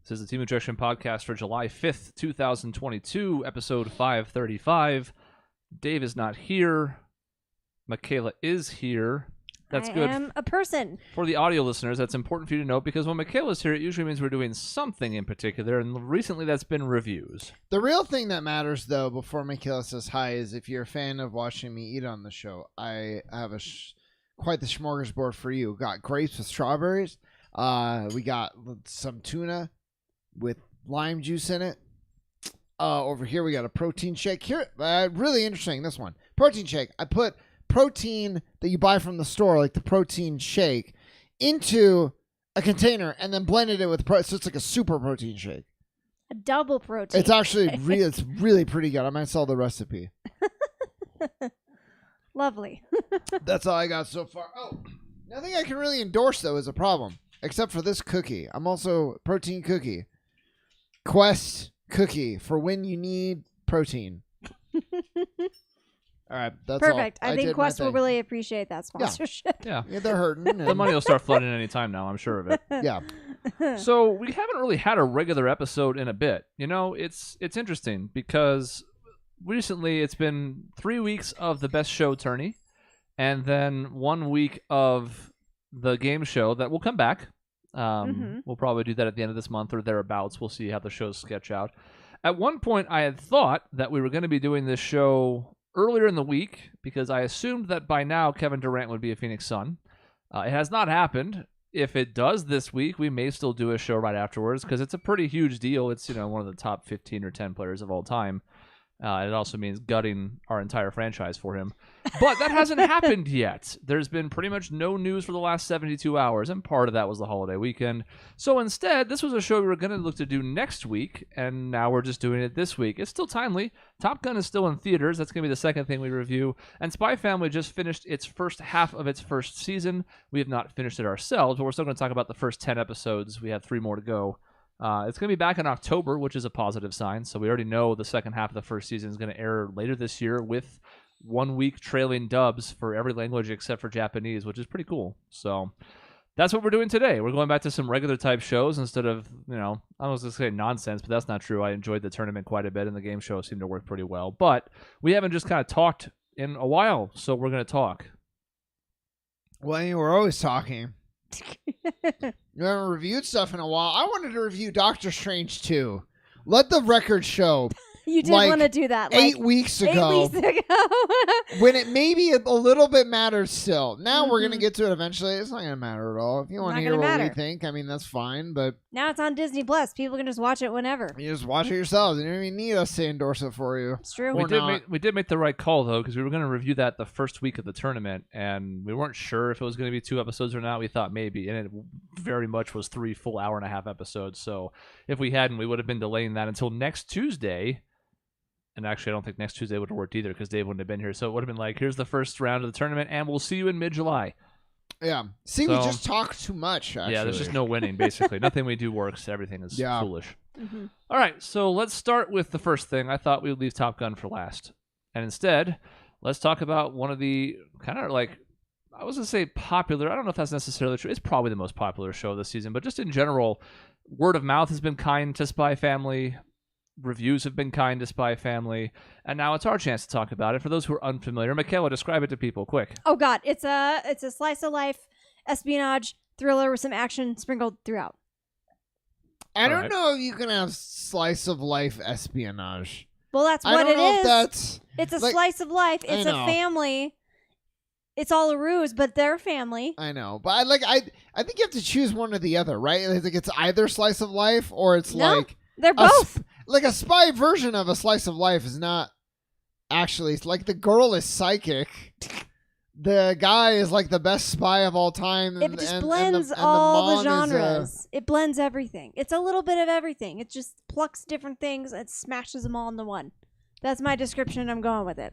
This is the Team Objection Podcast for July 5th, 2022, episode 535. Dave is not here. Michaela is here. That's good. I am a person. For the audio listeners, that's important for you to know because when Michaela's here, it usually means we're doing something in particular, and recently that's been reviews. The real thing that matters, though, before Michaela says hi, is if you're a fan of watching me eat on the show, I have quite the smorgasbord for you. We got grapes with strawberries. We got some tuna with lime juice in it. Over here, we got a protein shake. Here, really interesting, this one. Protein shake. I put protein that you buy from the store, like the protein shake, into a container and then blended it with so it's like a super protein shake. A double protein. It's actually it's really pretty good. I might sell the recipe. Lovely. That's all I got so far. Oh, nothing I can really endorse though is a problem, except for this cookie. I'm also protein cookie. Quest cookie for when you need protein. All right, that's perfect. all. I think Quest will really appreciate that sponsorship. Yeah, they're hurting. The money will start flooding any time now, I'm sure of it. Yeah. So we haven't really had a regular episode in a bit. You know, it's interesting because recently it's been 3 weeks of the best show tourney and then 1 week of the game show that will come back. We'll probably do that at the end of this month or thereabouts. We'll see how the shows sketch out. At one point, I had thought that we were going to be doing this show earlier in the week because I assumed that by now Kevin Durant would be a Phoenix Sun. It has not happened. If it does this week, we may still do a show right afterwards because it's a pretty huge deal. It's, one of the top 15 or 10 players of all time. It also means gutting our entire franchise for him. But that hasn't happened yet. There's been pretty much no news for the last 72 hours, and part of that was the holiday weekend. So instead, this was a show we were going to look to do next week, and now we're just doing it this week. It's still timely. Top Gun is still in theaters. That's going to be the second thing we review. And Spy Family just finished its first half of its first season. We have not finished it ourselves, but we're still going to talk about the first 10 episodes. We have 3 more to go. It's going to be back in October, which is a positive sign. So we already know the second half of the first season is going to air later this year with 1 week trailing dubs for every language except for Japanese, which is pretty cool. So that's what we're doing today. We're going back to some regular type shows instead of, I was going to say nonsense, but that's not true. I enjoyed the tournament quite a bit, and the game show seemed to work pretty well. But we haven't just kind of talked in a while, so we're going to talk. Well, we're always talking. You haven't reviewed stuff in a while. I wanted to review Doctor Strange 2. Let the record show. You did want to do that. 8 weeks ago. 8 weeks ago. When it maybe a little bit matters still. Now we're going to get to it eventually. It's not going to matter at all. If you want to hear what we think, that's fine. But now it's on Disney Plus. People can just watch it whenever. You just watch it yourselves. You don't even need us to endorse it for you. It's true. We did make the right call, though, because we were going to review that the first week of the tournament, and we weren't sure if it was going to be 2 episodes or not. We thought maybe, and it very much was 3 full hour-and-a-half episodes. So if we hadn't, we would have been delaying that until next Tuesday. And actually, I don't think next Tuesday would have worked either because Dave wouldn't have been here. So it would have been like, here's the first round of the tournament, and we'll see you in mid-July. Yeah. See, we just talk too much, actually. Yeah, there's just no winning, basically. Nothing we do works. Everything is foolish. All right, so let's start with the first thing. I thought we would leave Top Gun for last. And instead, let's talk about one of the kind of like, I was going to say popular. I don't know if that's necessarily true. It's probably the most popular show this season. But just in general, word of mouth has been kind to Spy Family. Reviews have been kind to Spy Family, and now it's our chance to talk about it. For those who are unfamiliar, Michaela, describe it to people, quick. Oh God, it's a slice of life espionage thriller with some action sprinkled throughout. I don't know if you can have slice of life espionage. Well, that's what it is. It's a slice of life. It's a family. It's all a ruse, but they're family. I know, but I think you have to choose one or the other, right? Like it's either slice of life or it's like they're both. Like a spy version of a slice of life is not actually, it's like the girl is psychic. The guy is like the best spy of all time. It just blends all the genres. It blends everything. It's a little bit of everything. It just plucks different things and smashes them all into one. That's my description. I'm going with it.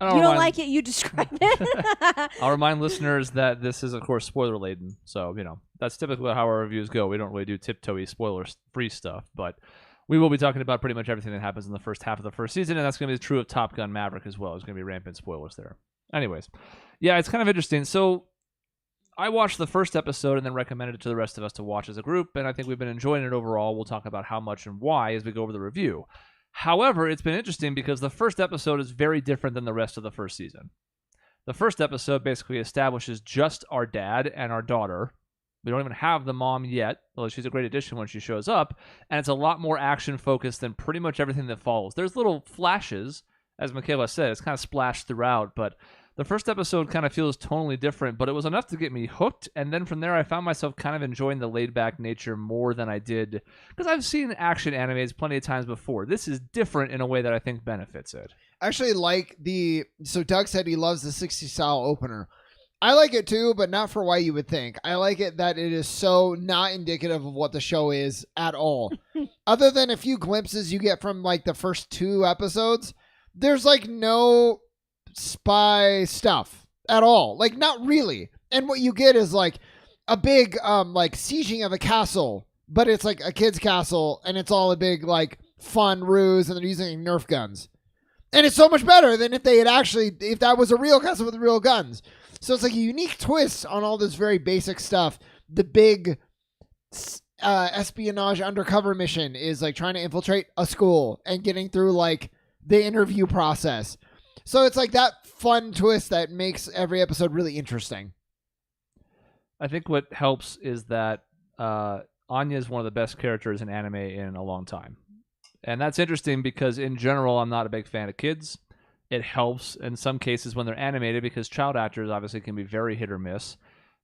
You don't like it, you describe it. I'll remind listeners that this is, of course, spoiler-laden. So, that's typically how our reviews go. We don't really do tiptoey, spoiler-free stuff, but we will be talking about pretty much everything that happens in the first half of the first season, and that's going to be true of Top Gun Maverick as well. There's going to be rampant spoilers there. Anyways, yeah, it's kind of interesting. So I watched the first episode and then recommended it to the rest of us to watch as a group, and I think we've been enjoying it overall. We'll talk about how much and why as we go over the review. However, it's been interesting because the first episode is very different than the rest of the first season. The first episode basically establishes just our dad and our daughter. We don't even have the mom yet, although she's a great addition when she shows up, and it's a lot more action-focused than pretty much everything that follows. There's little flashes, as Michaela said, it's kind of splashed throughout, but the first episode kind of feels tonally different, but it was enough to get me hooked, and then from there I found myself kind of enjoying the laid-back nature more than I did, because I've seen action animes plenty of times before. This is different in a way that I think benefits it. Actually, so Doug said he loves the 60s style opener. I like it too, but not for why you would think. I like it that it is so not indicative of what the show is at all. Other than a few glimpses you get from like the first 2 episodes, there's like no spy stuff at all. Like not really. And what you get is like a big like sieging of a castle, but it's like a kid's castle and it's all a big like fun ruse and they're using Nerf guns. And it's so much better than if that was a real castle with real guns. So it's like a unique twist on all this very basic stuff. The big espionage undercover mission is like trying to infiltrate a school and getting through like the interview process. So it's like that fun twist that makes every episode really interesting. I think what helps is that Anya is one of the best characters in anime in a long time. And that's interesting because in general, I'm not a big fan of kids. It helps in some cases when they're animated because child actors obviously can be very hit or miss.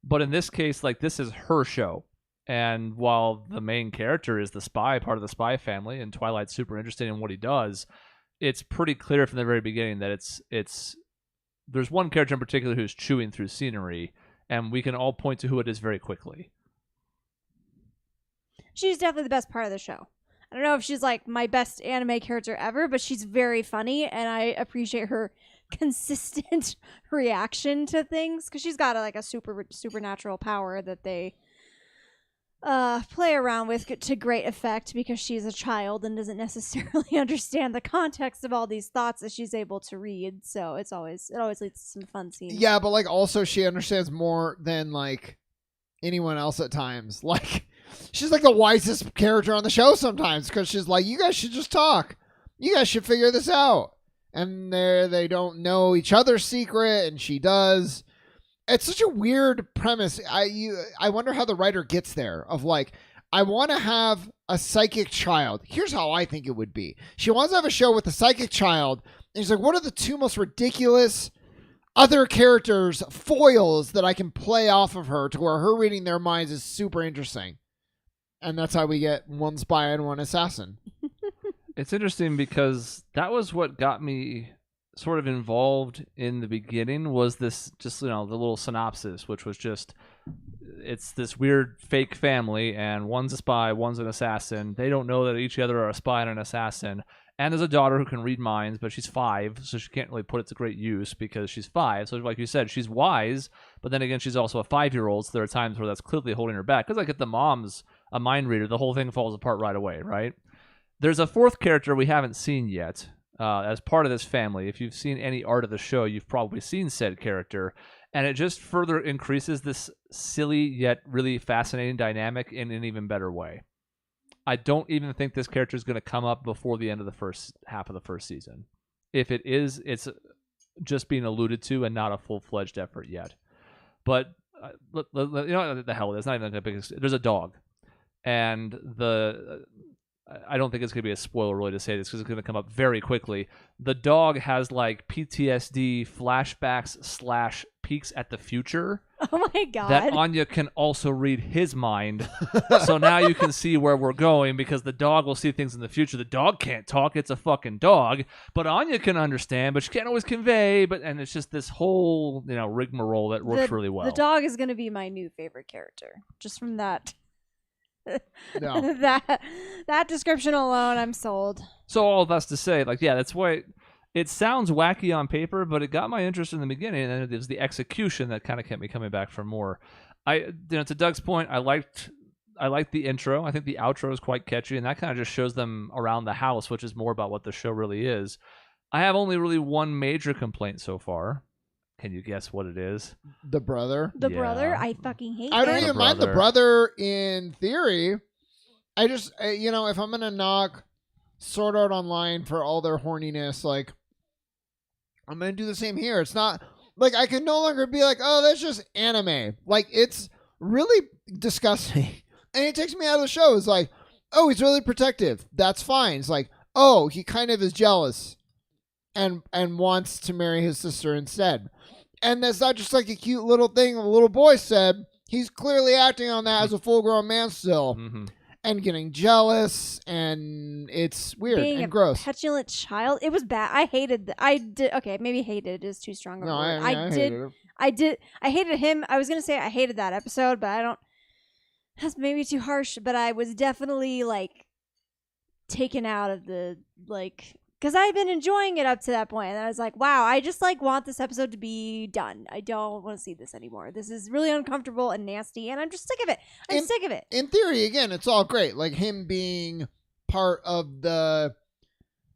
But in this case, like this is her show. And while the main character is the spy, part of the spy family, and Twilight's super interested in what he does, it's pretty clear from the very beginning that it's there's one character in particular who's chewing through scenery, and we can all point to who it is very quickly. She's definitely the best part of the show. I don't know if she's like my best anime character ever, but she's very funny, and I appreciate her consistent reaction to things because she's got like a supernatural power that they play around with to great effect because she's a child and doesn't necessarily understand the context of all these thoughts that she's able to read. So it always leads to some fun scenes. Yeah, but like also she understands more than like anyone else at times. Like she's like the wisest character on the show sometimes because she's like, you guys should just talk. You guys should figure this out. And they don't know each other's secret, and she does. It's such a weird premise. I wonder how the writer gets there of like, I want to have a psychic child. Here's how I think it would be. She wants to have a show with a psychic child. And she's like, what are the 2 most ridiculous other characters, foils that I can play off of her to where her reading their minds is super interesting? And that's how we get one spy and one assassin. It's interesting because that was what got me sort of involved in the beginning was this just, the little synopsis, which was just, it's this weird fake family and one's a spy, one's an assassin. They don't know that each other are a spy and an assassin. And there's a daughter who can read minds, but she's 5, so she can't really put it to great use because she's 5. So like you said, she's wise, but then again, she's also a 5-year-old, so there are times where that's clearly holding her back. Because like if the mom's a mind reader, the whole thing falls apart right away, right? There's a 4th character we haven't seen yet as part of this family. If you've seen any art of the show, you've probably seen said character, and it just further increases this silly yet really fascinating dynamic in an even better way. I don't even think this character is going to come up before the end of the first half of the first season. If it is, it's just being alluded to and not a full-fledged effort yet. But the hell it is. Not even a big. There's a dog, and I don't think it's going to be a spoiler really to say this because it's going to come up very quickly. The dog has like PTSD flashbacks / peeks at the future. Oh my God. That Anya can also read his mind. So now you can see where we're going because the dog will see things in the future. The dog can't talk. It's a fucking dog. But Anya can understand, but she can't always convey. And it's just this whole, rigmarole that works really well. The dog is going to be my new favorite character. Just from that. No. that description alone, I'm sold. So all that's to say, that's why it sounds wacky on paper, but it got my interest in the beginning, and it was the execution that kind of kept me coming back for more. To Doug's point, I liked the intro. I think the outro is quite catchy, and that kind of just shows them around the house, which is more about what the show really is. I have only really one major complaint so far, Can you guess what it is? The brother. The brother? I fucking hate I don't that. even mind the brother in theory. I just, if I'm going to knock Sword Art Online for all their horniness, like, I'm going to do the same here. It's not, like, I can no longer be like, oh, that's just anime. Like, it's really disgusting. And it takes me out of the show. It's like, oh, he's really protective. That's fine. It's like, oh, he kind of is jealous and wants to marry his sister instead. And that's not just like a cute little thing a little boy said. He's clearly acting on that as a full-grown man still. Mm-hmm. And getting jealous, and it's weird Being and gross. Petulant child. It was bad. I hated. I did. Okay, maybe hated is too strong a word. I hated him. I was gonna say I hated that episode, but I don't. That's maybe too harsh. But I was definitely like taken out of the like. Because I've been enjoying it up to that point, and I was like, wow, I just like want this episode to be done. I don't want to see this anymore. This is really uncomfortable and nasty, and I'm just sick of it. I'm sick of it. In theory, again, it's all great. Like him being part of the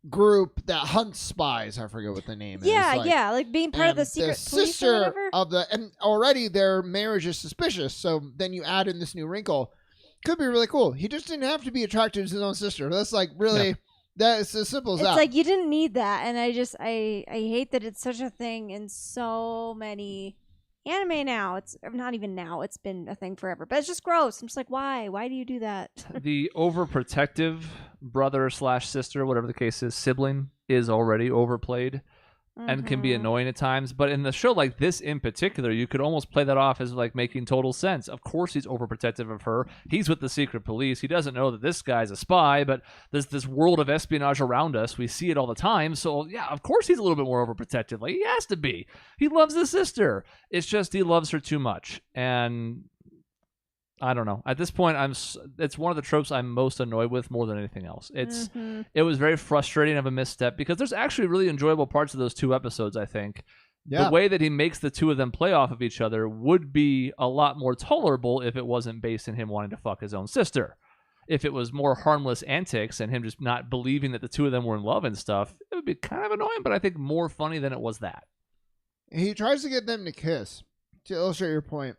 group that hunts spies. I forget what the name is. Yeah, like being part of the secret police or whatever. And already their marriage is suspicious, so then you add in this new wrinkle. Could be really cool. He just didn't have to be attracted to his own sister. That's like really... Yeah. That's as simple as that. It's like you didn't need that, and I hate that it's such a thing in so many anime now. It's not even now. It's been a thing forever, but it's just gross. I'm just like, why? Why do you do that? The overprotective brother/sister, whatever the case is, sibling is already overplayed. And can be annoying at times. But in the show like this in particular, you could almost play that off as like making total sense. Of course he's overprotective of her. He's with the secret police. He doesn't know that this guy's a spy, but there's this world of espionage around us. We see it all the time. So yeah, of course he's a little bit more overprotective. Like he has to be. He loves his sister. It's just he loves her too much. And I don't know. At this point, it's one of the tropes I'm most annoyed with more than anything else. It was very frustrating of a misstep because there's actually really enjoyable parts of those two episodes, I think. Yeah. The way that he makes the two of them play off of each other would be a lot more tolerable if it wasn't based in him wanting to fuck his own sister. If it was more harmless antics and him just not believing that the two of them were in love and stuff, it would be kind of annoying, but I think more funny than it was that. He tries to get them to kiss, to illustrate your point.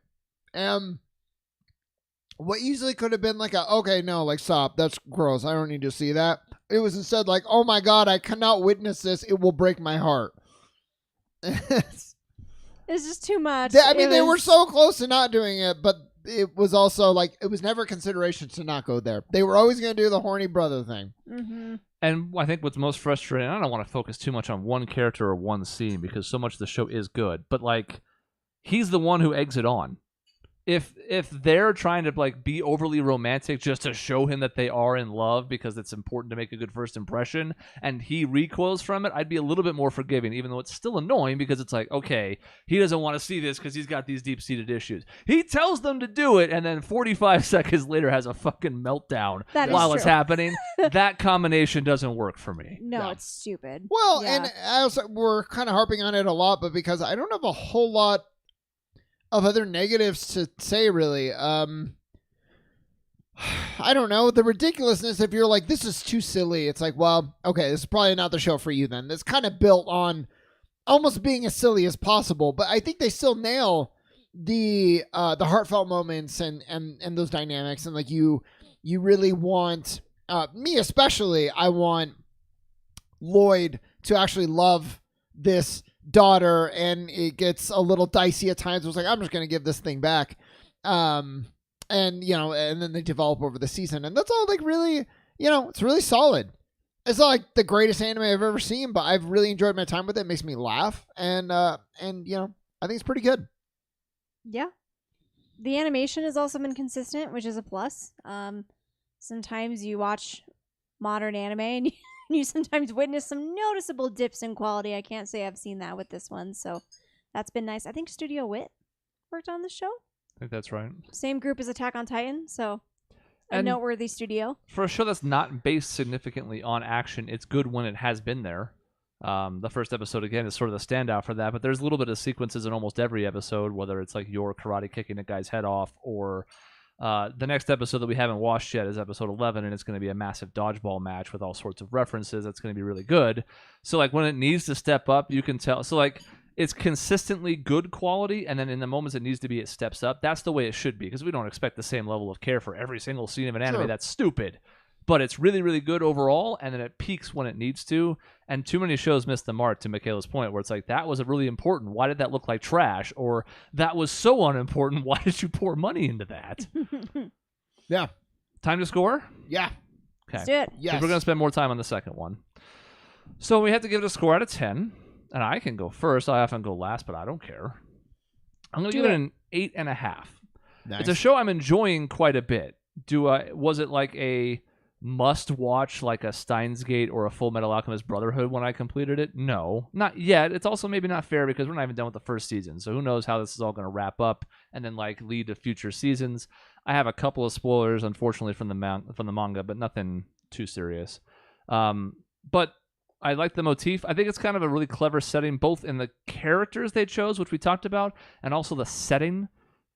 What easily could have been like stop, that's gross, I don't need to see that. It was instead like, oh my god, I cannot witness this, it will break my heart. It's just too much. They were so close to not doing it, but it was also like, it was never a consideration to not go there. They were always going to do the horny brother thing. Mm-hmm. And I think what's most frustrating, I don't want to focus too much on one character or one scene because so much of the show is good, but like, he's the one who eggs it on. If they're trying to like be overly romantic just to show him that they are in love because it's important to make a good first impression and he recoils from it, I'd be a little bit more forgiving, even though it's still annoying because it's like, okay, he doesn't want to see this because he's got these deep-seated issues. He tells them to do it and then 45 seconds later has a fucking meltdown while it's happening. That combination doesn't work for me. No, it's stupid. Well, and also we're kind of harping on it a lot, but because I don't have a whole lot of other negatives to say, really. I don't know. The ridiculousness, if you're like, this is too silly, it's like, well, okay, this is probably not the show for you then. It's kind of built on almost being as silly as possible, but I think they still nail the heartfelt moments and those dynamics, and like you really want, me especially, I want Lloyd to actually love this daughter, and it gets a little dicey at times. It was like, I'm just going to give this thing back. And then they develop over the season, and that's all like really, it's really solid. It's not like the greatest anime I've ever seen, but I've really enjoyed my time with it. It makes me laugh, and I think it's pretty good. Yeah. The animation has also been consistent, which is a plus. Sometimes you watch modern anime and you sometimes witness some noticeable dips in quality. I can't say I've seen that with this one, so that's been nice. I think Studio Wit worked on the show. I think that's right. Same group as Attack on Titan, so a noteworthy studio. For a show that's not based significantly on action, it's good when it has been there. The first episode, again, is sort of the standout for that, but there's a little bit of sequences in almost every episode, whether it's like your karate kicking a guy's head off or... the next episode that we haven't watched yet is episode 11, and it's going to be a massive dodgeball match with all sorts of references. That's going to be really good. So, like, when it needs to step up, you can tell. So, like, it's consistently good quality, and then in the moments it needs to be, it steps up. That's the way it should be, because we don't expect the same level of care for every single scene of an anime. Sure. That's stupid. But it's really, really good overall, and then it peaks when it needs to. And too many shows miss the mark, to Michaela's point, where it's like, that was really important. Why did that look like trash? Or that was so unimportant. Why did you pour money into that? Yeah. Time to score? Yeah. Okay. Let's do it. Yes. We're going to spend more time on the second one. So we have to give it a score out of 10. And I can go first. I often go last, but I don't care. I'm going to give it an 8.5. Nice. It's a show I'm enjoying quite a bit. Was it like a must-watch, like a Steins Gate or a Full Metal Alchemist Brotherhood when I completed it? No, not yet. It's also maybe not fair because we're not even done with the first season. So who knows how this is all going to wrap up and then like lead to future seasons. I have a couple of spoilers, unfortunately, from the manga, but nothing too serious. But I like the motif. I think it's kind of a really clever setting, both in the characters they chose, which we talked about, and also the setting,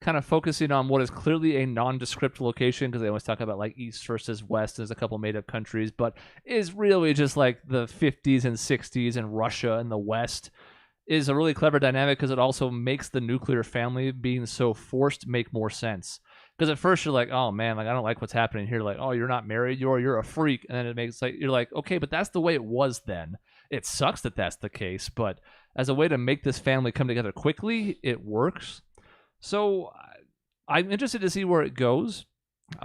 kind of focusing on what is clearly a nondescript location, because they always talk about like East versus West. There's a couple made-up countries, but is really just like the 50s and 60s and Russia and the West. Is a really clever dynamic because it also makes the nuclear family being so forced make more sense. Because at first you're like, oh man, like I don't like what's happening here. Like, oh, you're not married, you're a freak, and then it makes like you're like, okay, but that's the way it was then. It sucks that that's the case, but as a way to make this family come together quickly, it works. So I'm interested to see where it goes.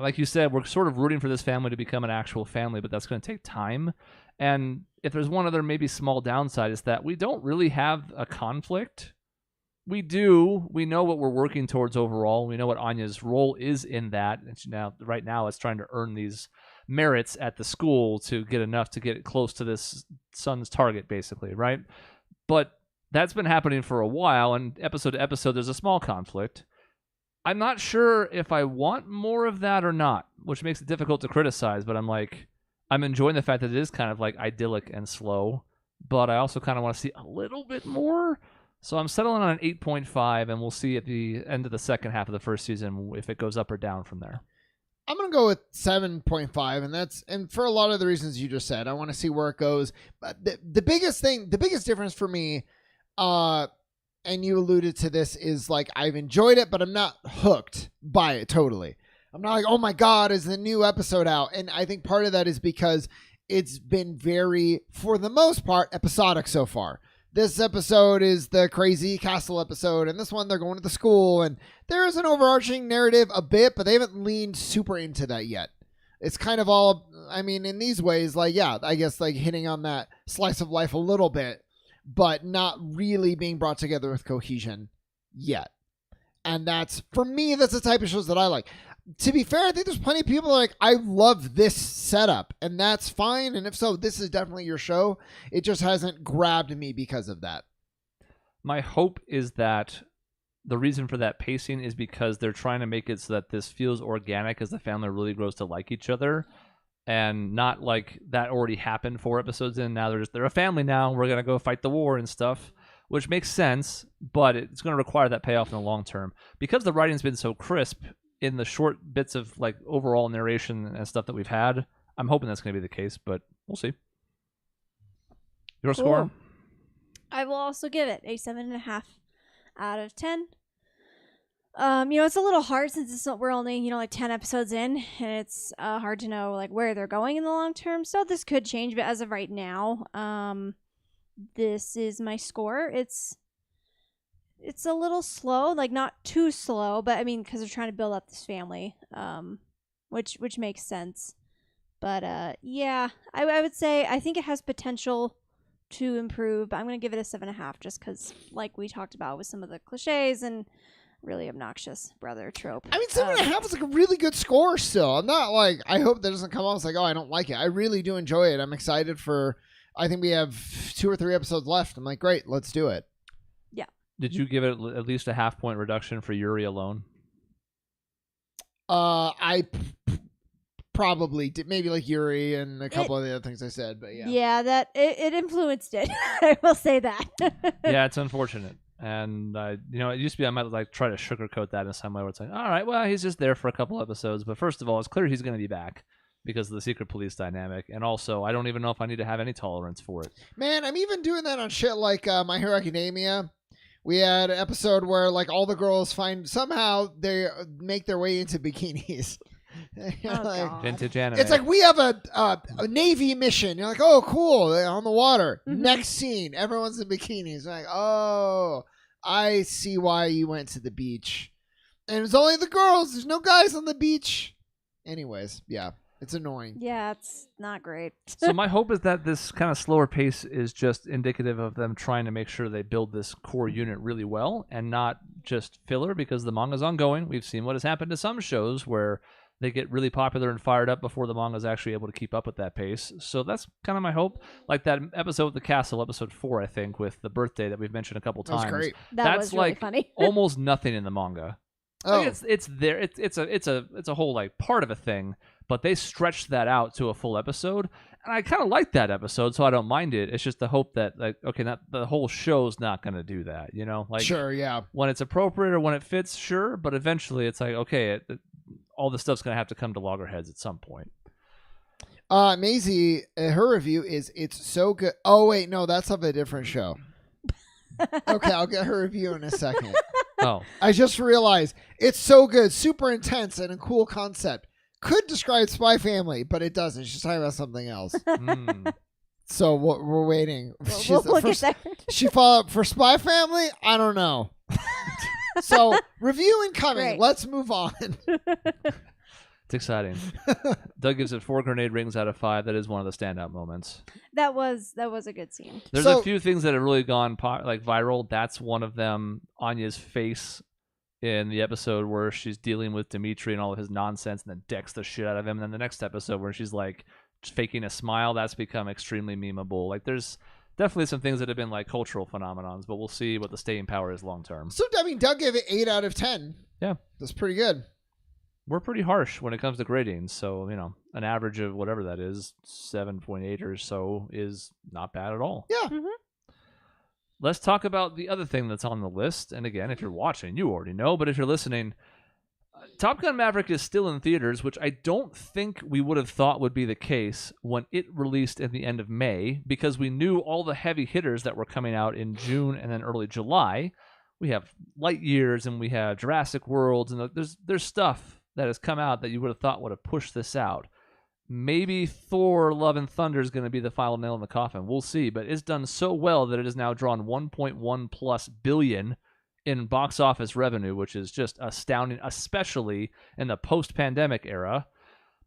Like you said, we're sort of rooting for this family to become an actual family, but that's going to take time. And if there's one other maybe small downside, is that we don't really have a conflict. We do. We know what we're working towards overall. We know what Anya's role is in that. And right now, it's trying to earn these merits at the school to get enough to get close to this son's target, basically, right? But that's been happening for a while, and episode to episode, there's a small conflict. I'm not sure if I want more of that or not, which makes it difficult to criticize, but I'm enjoying the fact that it is kind of like idyllic and slow, but I also kind of want to see a little bit more. So I'm settling on an 8.5, and we'll see at the end of the second half of the first season if it goes up or down from there. I'm going to go with 7.5, and for a lot of the reasons you just said. I want to see where it goes. But the biggest difference for me, and you alluded to this, is like I've enjoyed it, but I'm not hooked by it totally. I'm not like, oh my God, is the new episode out? And I think part of that is because it's been very, for the most part, episodic so far. This episode is the crazy castle episode, and this one they're going to the school, and there is an overarching narrative a bit, but they haven't leaned super into that yet. It's kind of all, I mean, in these ways, like, yeah, I guess like hitting on that slice of life a little bit, but not really being brought together with cohesion yet. And that's, for me, that's the type of shows that I like. To be fair, I think there's plenty of people that are like, I love this setup, and that's fine. And if so, this is definitely your show. It just hasn't grabbed me because of that. My hope is that the reason for that pacing is because they're trying to make it so that this feels organic as the family really grows to like each other, and not like that already happened 4 episodes in. Now they're a family now. We're going to go fight the war and stuff, which makes sense, but it's going to require that payoff in the long term. Because the writing's been so crisp in the short bits of like overall narration and stuff that we've had, I'm hoping that's going to be the case, but we'll see. Your score? I will also give it a 7.5 out of 10. It's a little hard since we're only, like 10 episodes in, and it's hard to know like where they're going in the long term. So this could change, but as of right now, this is my score. It's a little slow, like not too slow, but I mean, because they're trying to build up this family, which makes sense. But yeah, I would say I think it has potential to improve. But I'm gonna give it a 7.5 just because, like we talked about, with some of the cliches and really obnoxious brother trope. I mean, 7.5 is like a really good score still. I'm not like, I hope that doesn't come off as like, oh, I don't like it. I really do enjoy it. I'm excited for, I think we have 2 or 3 episodes left. I'm like, great, let's do it. Did you give it at least a half-point reduction for Yuri alone? I probably did, maybe like Yuri and a couple of the other things I said, but yeah. Yeah, that it influenced it. I will say that. Yeah, it's unfortunate. And, it used to be I might like try to sugarcoat that in some way where it's like, all right, well, he's just there for a couple episodes. But first of all, it's clear he's going to be back because of the secret police dynamic. And also, I don't even know if I need to have any tolerance for it. Man, I'm even doing that on shit like My Hero Academia. We had an episode where like all the girls somehow they make their way into bikinis. Vintage anime. It's like we have a Navy mission. You're like, oh, cool, they're on the water. Next scene, everyone's in bikinis. Like, oh, I see why you went to the beach. And it's only the girls. There's no guys on the beach. Anyways, yeah, it's annoying. Yeah, it's not great. So my hope is that this kind of slower pace is just indicative of them trying to make sure they build this core unit really well and not just filler, because the manga's ongoing. We've seen what has happened to some shows where they get really popular and fired up before the manga is actually able to keep up with that pace. So that's kind of my hope. Like that episode with the castle, episode 4, I think, with the birthday that we've mentioned a couple times. That's great. That was really funny. Almost nothing in the manga. Oh, Like it's there. It's a whole like part of a thing, but they stretched that out to a full episode, and I kind of like that episode, so I don't mind it. It's just the hope that like not the whole show's not going to do that, you know? Like sure, yeah. when it's appropriate or when it fits, sure, but eventually it's like okay, all the stuff's going to have to come to loggerheads at some point. Maisie, her review is it's so good. Oh wait, no, that's of a different show. Okay, I'll get her review in a second. Oh, I just realized it's so good, super intense, and a cool concept. Could describe Spy Family, but it doesn't. She's talking about something else. So we're waiting. We'll look at that. She followed up for Spy Family? I don't know. So review incoming. Great. Let's move on. it's exciting. Doug gives it 4 grenade rings out of 5. That is one of the standout moments. That was a good scene. There's a few things that have really gone viral. That's one of them. Anya's face in the episode where she's dealing with Dimitri and all of his nonsense and then decks the shit out of him. And then the next episode where she's like faking a smile, that's become extremely memeable. Like there's definitely some things that have been like cultural phenomenons, but we'll see what the staying power is long term. So, I mean, Doug gave it 8 out of 10. Yeah. That's pretty good. We're pretty harsh when it comes to grading. So, an average of whatever that is, 7.8 or so is not bad at all. Yeah. Mm-hmm. Let's talk about the other thing that's on the list. And again, if you're watching, you already know. But if you're listening, Top Gun Maverick is still in theaters, which I don't think we would have thought would be the case when it released at the end of May, because we knew all the heavy hitters that were coming out in June and then early July. We have Light Years and we have Jurassic Worlds, and there's stuff that has come out that you would have thought would have pushed this out. Maybe Thor Love and Thunder is going to be the final nail in the coffin. We'll see, but it's done so well that it has now drawn 1.1+ billion in box office revenue, which is just astounding, especially in the post-pandemic era.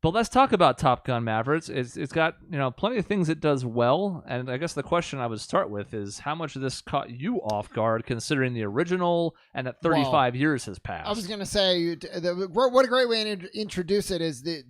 But let's talk about Top Gun Maverick. It's got plenty of things it does well, and I guess the question I would start with is how much of this caught you off guard, considering the original and that 35 years has passed. I was going to say, what a great way to introduce it is that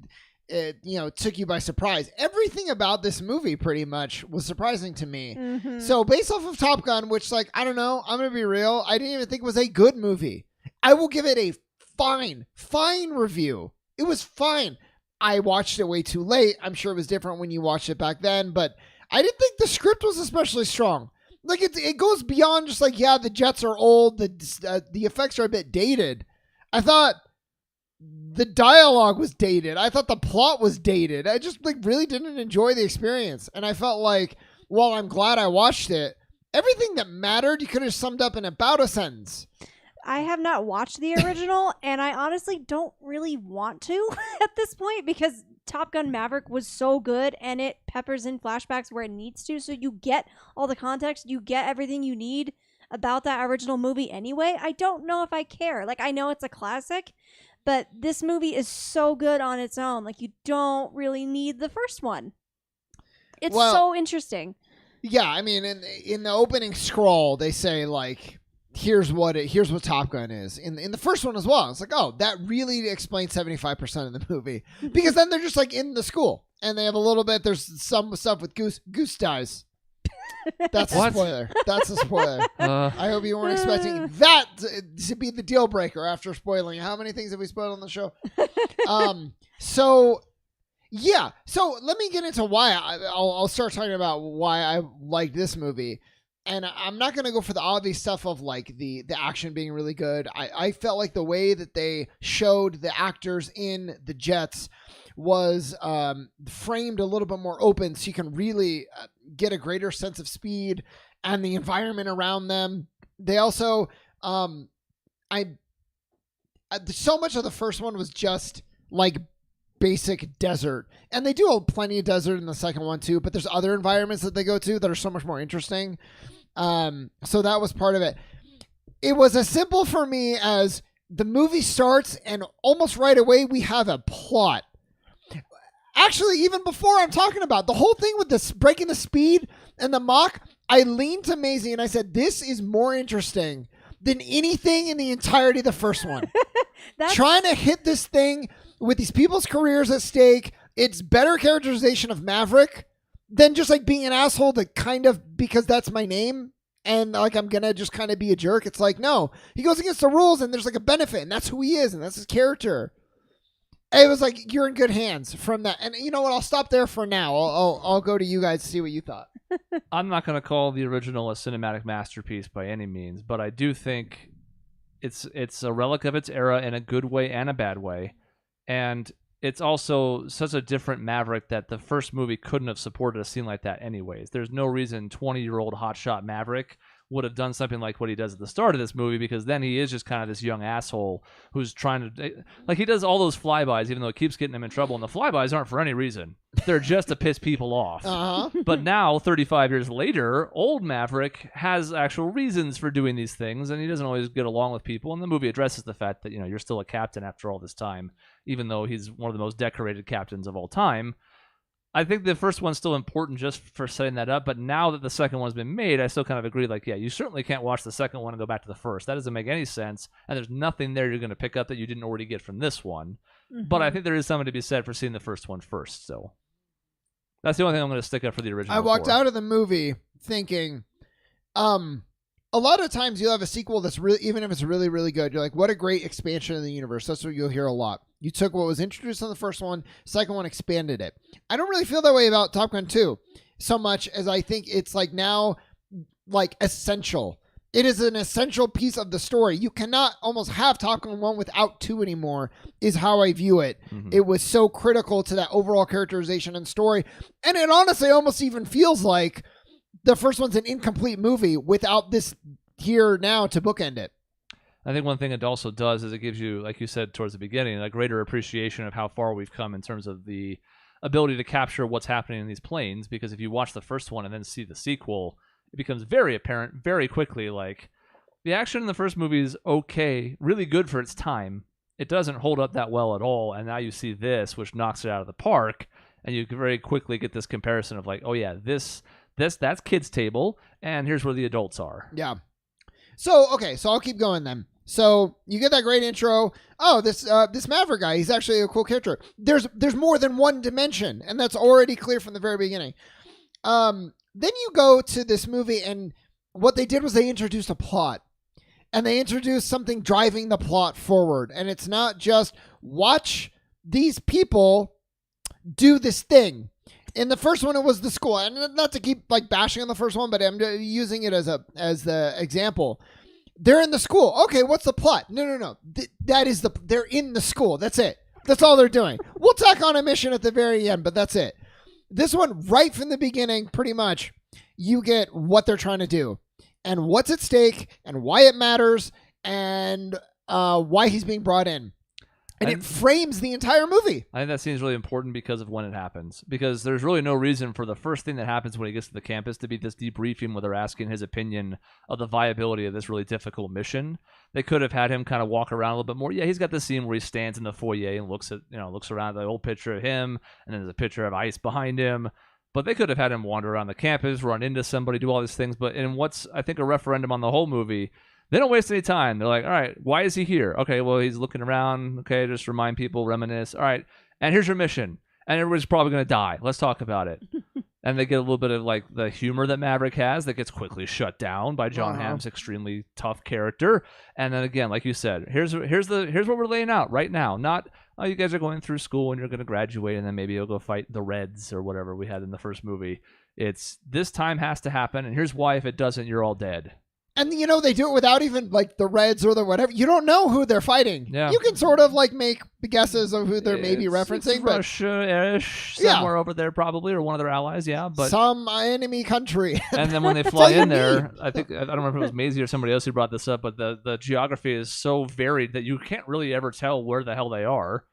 it took you by surprise. Everything about this movie pretty much was surprising to me. Mm-hmm. So based off of Top Gun, which I don't know, I'm going to be real, I didn't even think it was a good movie. I will give it a fine review. It was fine. I watched it way too late. I'm sure it was different when you watched it back then, but I didn't think the script was especially strong. Like it goes beyond just the jets are old, the effects are a bit dated. I thought the dialogue was dated. I thought the plot was dated. I just really didn't enjoy the experience. And I felt like, while I'm glad I watched it, everything that mattered you could have summed up in about a sentence. I have not watched the original, and I honestly don't really want to at this point, because Top Gun Maverick was so good, and it peppers in flashbacks where it needs to, so you get all the context, you get everything you need about that original movie anyway. I don't know if I care. I know it's a classic, but this movie is so good on its own. You don't really need the first one. It's so interesting. Yeah, I mean, in the opening scroll, they say, here's what Top Gun is. In the first one as well. It's that really explains 75% of the movie. Because then they're just in the school. And they have a little bit, there's some stuff with Goose dies. That's a spoiler. That's a spoiler. I hope you weren't expecting that to be the deal breaker after spoiling. How many things have we spoiled on the show? So let me get into why. I'll start talking about why I like this movie. And I'm not going to go for the obvious stuff of the action being really good. I felt like the way that they showed the actors in the jets was framed a little bit more open, so you can really get a greater sense of speed and the environment around them. they also, so much of the first one was just like basic desert, and they do plenty of desert in the second one too, but there's other environments that they go to that are so much more interesting. So that was part of it. It was as simple for me as the movie starts and almost right away we have a plot. Actually, even before I'm talking about the whole thing with this breaking the speed and the mock, I leaned to Maisie and I said, this is more interesting than anything in the entirety of the first one. Trying to hit this thing with these people's careers at stake. It's better characterization of Maverick than just like being an asshole to kind of, because that's my name and like I'm gonna just kind of be a jerk. It's like, no, he goes against the rules and there's like a benefit and that's who he is and that's his character. It was like, you're in good hands from that. And you know what? I'll stop there for now. I'll go to you guys to see what you thought. I'm not going to call the original a cinematic masterpiece by any means, but I do think it's a relic of its era in a good way and a bad way. And it's also such a different Maverick that the first movie couldn't have supported a scene like that anyways. There's no reason 20-year-old hotshot Maverick would have done something like what he does at the start of this movie, because then he is just kind of this young asshole who's trying to, like, he does all those flybys even though it keeps getting him in trouble, and the flybys aren't for any reason. They're just to piss people off. But now 35 years later, old Maverick has actual reasons for doing these things, and he doesn't always get along with people, and the movie addresses the fact that, you know, you're still a captain after all this time, even though he's one of the most decorated captains of all time. I think the first one's still important just for setting that up, but now that the second one's been made, I still kind of agree, like, yeah, you certainly can't watch the second one and go back to the first. That doesn't make any sense, and there's nothing there you're going to pick up that you didn't already get from this one. But I think there is something to be said for seeing the first one first, so that's the only thing I'm going to stick up for the original. I walked out of the movie thinking, a lot of times you'll have a sequel that's really, even if it's really, really good, you're like, what a great expansion of the universe. That's what you'll hear a lot. You took what was introduced in the first one, second one expanded it. I don't really feel that way about Top Gun 2 so much as I think it's like now like essential. It is an essential piece of the story. You cannot almost have Top Gun 1 without 2 anymore, is how I view it. It was so critical to that overall characterization and story. And it honestly almost even feels like the first one's an incomplete movie without this here now to bookend it. I think one thing it also does is it gives you, like you said towards the beginning, a greater appreciation of how far we've come in terms of the ability to capture what's happening in these planes. Because if you watch the first one and then see the sequel, it becomes very apparent very quickly, like, the action in the first movie is okay, really good for its time. It doesn't hold up that well at all, and now you see this, which knocks it out of the park, and you can very quickly get this comparison of like, oh yeah, that's kids' table, and here's where the adults are. Yeah. So, okay, so I'll keep going then. So you get that great intro. Oh, this Maverick guy, he's actually a cool character. There's more than one dimension, and that's already clear from the very beginning. Then you go to this movie, and what they did was they introduced a plot. And they introduced something driving the plot forward. And it's not just watch these people do this thing. In the first one, it was the school. And not to keep like bashing on the first one, but I'm using it as the example. They're in the school. Okay, what's the plot? No. They're in the school. That's it. That's all they're doing. We'll tack on a mission at the very end, but that's it. This one, right from the beginning, pretty much, you get what they're trying to do and what's at stake and why it matters and why he's being brought in. And it frames the entire movie. I think that scene is really important because of when it happens. Because there's really no reason for the first thing that happens when he gets to the campus to be this debriefing where they're asking his opinion of the viability of this really difficult mission. They could have had him kind of walk around a little bit more. Yeah, he's got the scene where he stands in the foyer and looks around at the old picture of him, and then there's a picture of ice behind him. But they could have had him wander around the campus, run into somebody, do all these things. But in what's, I think, a referendum on the whole movie, they don't waste any time. They're like, all right, why is he here? Okay, well, he's looking around. Okay, just remind people, reminisce. All right, and here's your mission. And everybody's probably going to die. Let's talk about it. And they get a little bit of like the humor that Maverick has that gets quickly shut down by John Hamm's extremely tough character. And then again, like you said, here's what we're laying out right now. Not, oh, you guys are going through school and you're going to graduate and then maybe you'll go fight the Reds or whatever we had in the first movie. It's this time has to happen, and here's why. If it doesn't, you're all dead. And, they do it without even, like, the Reds or the whatever. You don't know who they're fighting. Yeah. You can sort of, like, make guesses of who they're maybe referencing. It's Russia-ish, somewhere over there probably, or one of their allies, yeah. But some enemy country. And then when they fly in there, I don't remember if it was Maisie or somebody else who brought this up, but the geography is so varied that you can't really ever tell where the hell they are.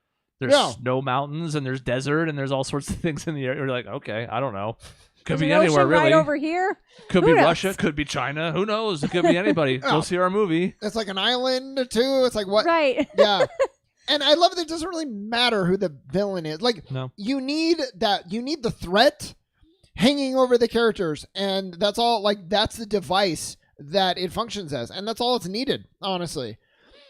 There's snow mountains, and there's desert, and there's all sorts of things in the area. You're like, okay, I don't know. Could be anywhere, really. Right over here. Could be Russia. Could be China. Who knows? It could be anybody. Go see our movie. It's like an island or two. It's like what? Right. Yeah. And I love that it doesn't really matter who the villain is. Like, no. You need the threat hanging over the characters, and that's all. Like, that's the device that it functions as, and that's all it's needed. Honestly,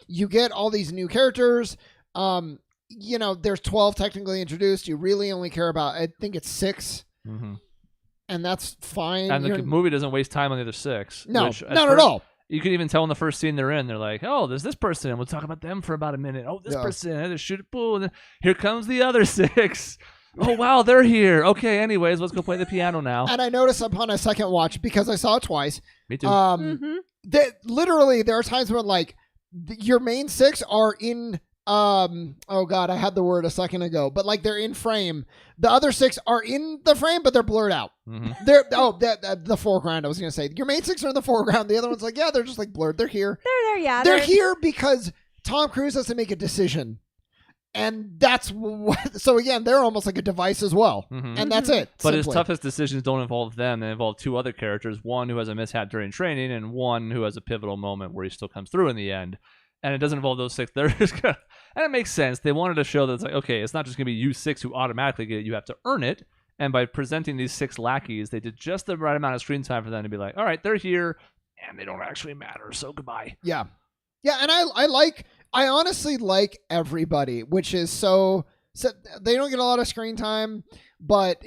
you get all these new characters. There's 12 technically introduced. You really only care about, I think it's 6. Mm-hmm. And that's fine. And the movie doesn't waste time on the other 6. No, not at all. You can even tell in the first scene they're in. They're like, oh, there's this person. And we'll talk about them for about a minute. Oh, this person. And they shoot a pool. And then here comes the other 6. Oh, wow, they're here. Okay, anyways, let's go play the piano now. And I noticed upon a second watch, because I saw it twice. Me too. That literally there are times when, like, your main 6 are in... oh god, I had the word a second ago, but like they're in frame. The other 6 are in the frame, but they're blurred out. Mm-hmm. They're the foreground. I was gonna say your main 6 are in the foreground. The other one's like, yeah, they're just like blurred. They're here. They're there, yeah. They're here because Tom Cruise has to make a decision, and that's what. So again, they're almost like a device as well, and that's it. But simply. his toughest decisions don't involve them. They involve 2 other characters. One who has a mishap during training, and one who has a pivotal moment where he still comes through in the end. And it doesn't involve those 6. And it makes sense. They wanted to show that it's like, okay, it's not just going to be you 6 who automatically get it. You have to earn it. And by presenting these 6 lackeys, they did just the right amount of screen time for them to be like, all right, they're here, and they don't actually matter, so goodbye. Yeah. Yeah, and I honestly like everybody, which is so they don't get a lot of screen time, but,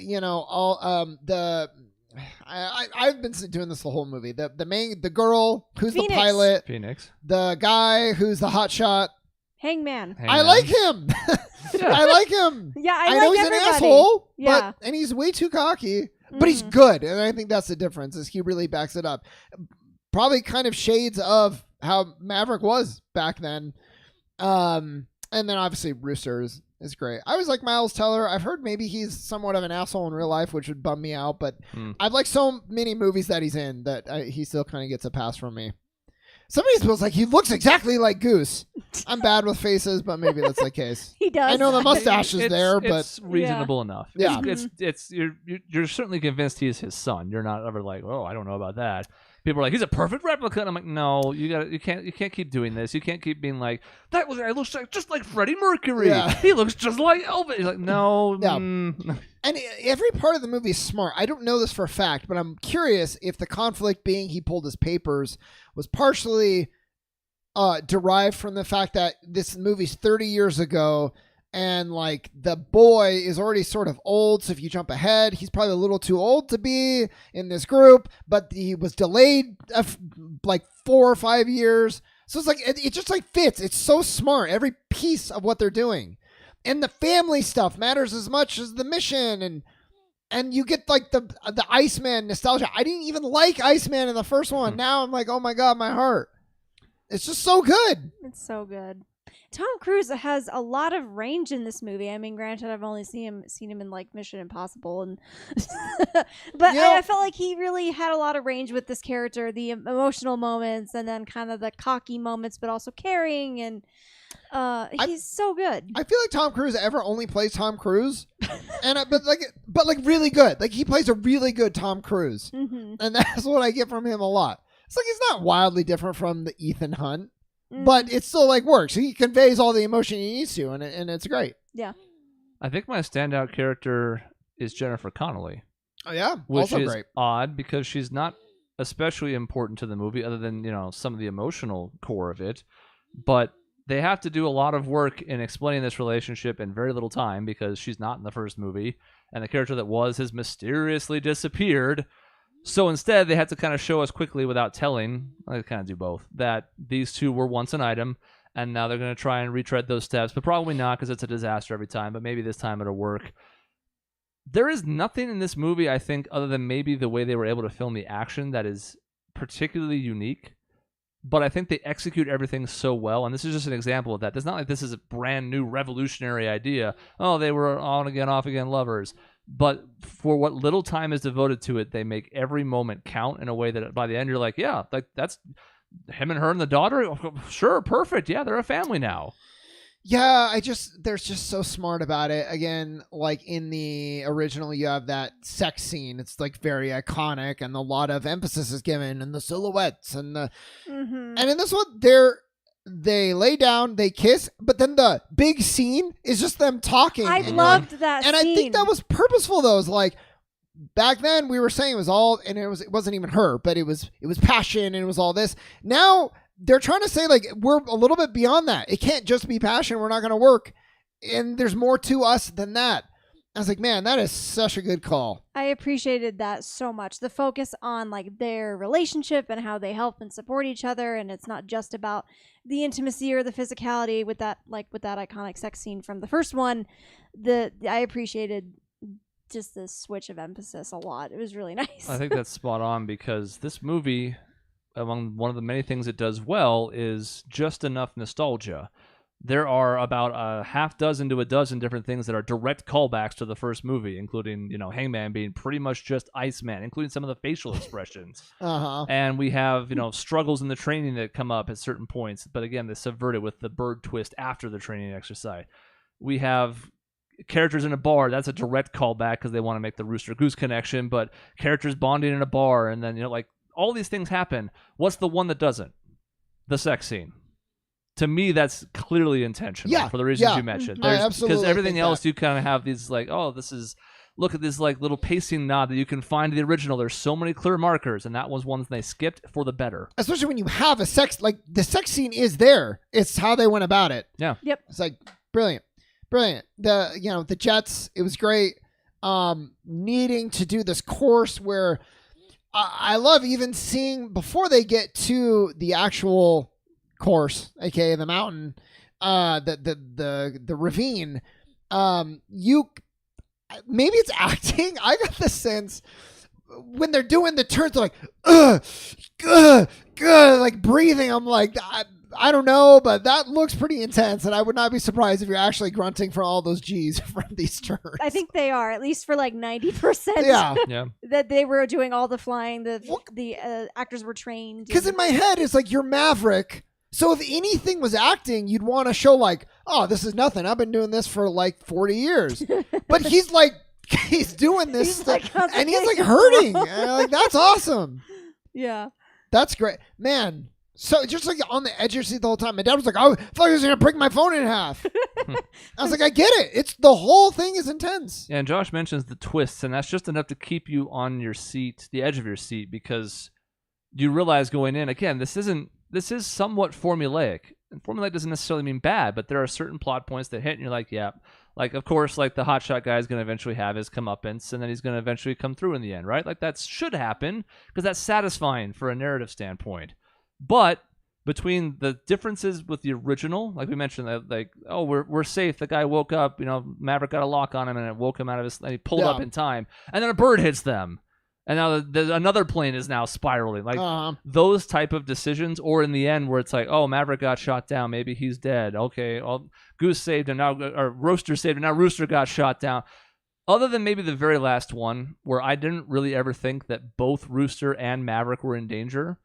I've been doing this the whole movie. The girl who's Phoenix. The pilot, Phoenix. The guy who's the hotshot. Hangman. I like him. I like him. Yeah, I know he's everybody. an asshole, yeah. and he's way too cocky, but he's good, and I think that's the difference. Is he really backs it up? Probably kind of shades of how Maverick was back then, and then obviously Rooster is great. I always like Miles Teller. I've heard maybe he's somewhat of an asshole in real life, which would bum me out. But I've liked so many movies that he's in that he still kind of gets a pass from me. Somebody feels like he looks exactly like Goose. I'm bad with faces, but maybe that's the case. He does. I know the mustache is there, but it's reasonable enough. Yeah, it's you're certainly convinced he's his son. You're not ever like, oh, I don't know about that. People are like, he's a perfect replica, and I'm like, no, you can't keep doing this. You can't keep being like, that guy looks just like Freddie Mercury. Yeah. He looks just like Elvis. He's like, no. And every part of the movie is smart. I don't know this for a fact, but I'm curious if the conflict being he pulled his papers was partially derived from the fact that this movie's 30 years ago, and like the boy is already sort of old. So if you jump ahead, he's probably a little too old to be in this group, but he was delayed like 4 or 5 years. So it's like, it just like fits. It's so smart. Every piece of what they're doing, and the family stuff matters as much as the mission. And you get like the Iceman nostalgia. I didn't even like Iceman in the first one. Now I'm like, oh my God, my heart. It's just so good. It's so good. Tom Cruise has a lot of range in this movie. I mean, granted, I've only seen him in like Mission Impossible, and but I felt like he really had a lot of range with this character, the emotional moments, and then kind of the cocky moments, but also caring, and he's so good. I feel like Tom Cruise ever only plays Tom Cruise, and but really good. Like he plays a really good Tom Cruise, and that's what I get from him a lot. It's like he's not wildly different from the Ethan Hunt. But it still like works. He conveys all the emotion he needs to, and it's great. Yeah. I think my standout character is Jennifer Connelly. Oh yeah, which also is great. Odd because she's not especially important to the movie, other than some of the emotional core of it. But they have to do a lot of work in explaining this relationship in very little time because she's not in the first movie, and the character that has mysteriously disappeared. So instead, they had to kind of show us quickly without telling, I kind of do both, that these two were once an item, and now they're going to try and retread those steps, but probably not because it's a disaster every time, but maybe this time it'll work. There is nothing in this movie, I think, other than maybe the way they were able to film the action that is particularly unique. but I think they execute everything so well, and this is just an example of that. It's not like this is a brand new revolutionary idea. Oh, they were on again, off again lovers. But for what little time is devoted to it, they make every moment count in a way that by the end you're like, yeah, like that's him and her and the daughter. Sure, perfect. Yeah, they're a family now. Yeah, they're just so smart about it. Again, like in the original, you have that sex scene. It's like very iconic, and a lot of emphasis is given, and the silhouettes, and the and in this one, they lay down, they kiss, but then the big scene is just them talking. I loved that scene. And I think that was purposeful, though. It was like, back then we were saying it was all, and it wasn't even her, but it was passion, and it was all this. Now they're trying to say, like, we're a little bit beyond that. It can't just be passion. We're not going to work. And there's more to us than that. I was like, man, that is such a good call. I appreciated that so much. The focus on like their relationship and how they help and support each other. And it's not just about the intimacy or the physicality with that iconic sex scene from the first one. I appreciated just the switch of emphasis a lot. It was really nice. I think that's spot on, because this movie, among one of the many things it does well, is just enough nostalgia. There are about a half dozen to a dozen different things that are direct callbacks to the first movie, including, Hangman being pretty much just Iceman, including some of the facial expressions. And we have, struggles in the training that come up at certain points. But again, they subvert it with the bird twist after the training exercise. We have characters in a bar. That's a direct callback because they want to make the Rooster Goose connection. But characters bonding in a bar, and then, all these things happen. What's the one that doesn't? The sex scene. To me, that's clearly intentional for the reasons you mentioned. Because everything else, you kind of have these like, oh, look at this like little pacing nod that you can find in the original. There's so many clear markers, and that was one they skipped for the better. Especially when you have the sex scene is there. It's how they went about it. Yeah. Yep. It's like brilliant. The jets, it was great. Needing to do this course where I love even seeing before they get to the actual course, aka the mountain, the ravine. Maybe it's acting. I got the sense when they're doing the turns, they're like, like breathing. I'm like, I don't know, but that looks pretty intense, and I would not be surprised if you're actually grunting for all those G's from these turns. I think they are, at least for like 90%. Yeah. That they were doing all the flying. The actors were trained. Because in my head, it's like you're Maverick. So if anything was acting, you'd want to show like, oh, this is nothing. I've been doing this for like 40 years. But he's like, he's doing this stuff, and he's like hurting. And like, that's awesome. Yeah. That's great. Man. So just like on the edge of your seat the whole time. My dad was like, oh, I thought he was going to break my phone in half. I was like, I get it. It's the whole thing is intense. Yeah, and Josh mentions the twists, and that's just enough to keep you on your seat, the edge of your seat, because you realize going in, again, this is somewhat formulaic. And formulaic doesn't necessarily mean bad, but there are certain plot points that hit, and you're like, yeah. Like, of course, like the hotshot guy is going to eventually have his comeuppance, and then he's going to eventually come through in the end, right? Like, that should happen, because that's satisfying for a narrative standpoint. But between the differences with the original, like we mentioned, like, oh, we're safe. The guy woke up, Maverick got a lock on him, and it woke him out of his, and he pulled up in time. And then a bird hits them. And now another plane is now spiraling. Like those type of decisions, or in the end where it's like, oh, Maverick got shot down. Maybe he's dead. Okay, well, Goose saved him now, or Rooster saved him. Now Rooster got shot down. Other than maybe the very last one, where I didn't really ever think that both Rooster and Maverick were in danger,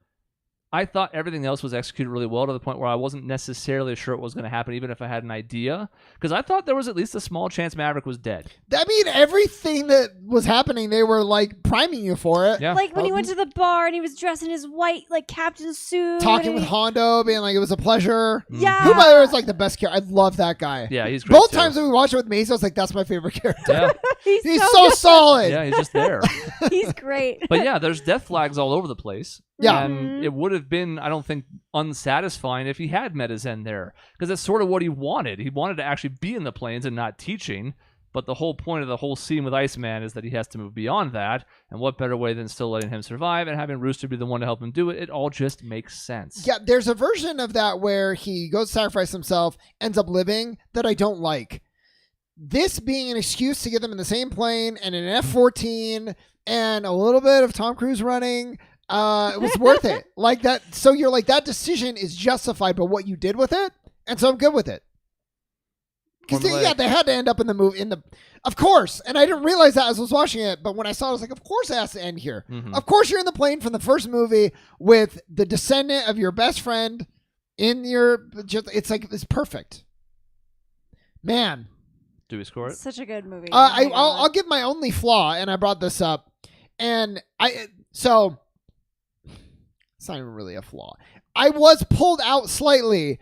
I thought everything else was executed really well, to the point where I wasn't necessarily sure what was going to happen, even if I had an idea. Because I thought there was at least a small chance Maverick was dead. I mean, everything that was happening, they were like priming you for it. Yeah. Like when he went to the bar and he was dressed in his white like captain suit. Talking with Hondo, being like, it was a pleasure. Yeah. Who, by the way, is like the best character. I love that guy. Yeah, he's great. Both times that we watched it with Mace, I was like, that's my favorite character. Yeah. he's so solid. Yeah, he's just there. He's great. But yeah, there's death flags all over the place. Yeah. And it would have been, I don't think, unsatisfying if he had met his end there. Because that's sort of what he wanted. He wanted to actually be in the plains and not teaching. But the whole point of the whole scene with Iceman is that he has to move beyond that. And what better way than still letting him survive and having Rooster be the one to help him do it? It all just makes sense. Yeah, there's a version of that where he goes to sacrifice himself, ends up living, that I don't like. This being an excuse to get them in the same plane and an F-14 and a little bit of Tom Cruise running, It was worth it. Like that. So you're like, that decision is justified by what you did with it. And so I'm good with it. Because they had to end up in the movie of course. And I didn't realize that as I was watching it. But when I saw it, I was like, of course it has to end here. Mm-hmm. Of course you're in the plane from the first movie with the descendant of your best friend in your, it's like, it's perfect. Man. Do we score it? Such a good movie. I'll give my only flaw, and I brought this up. And so it's not even really a flaw. I was pulled out slightly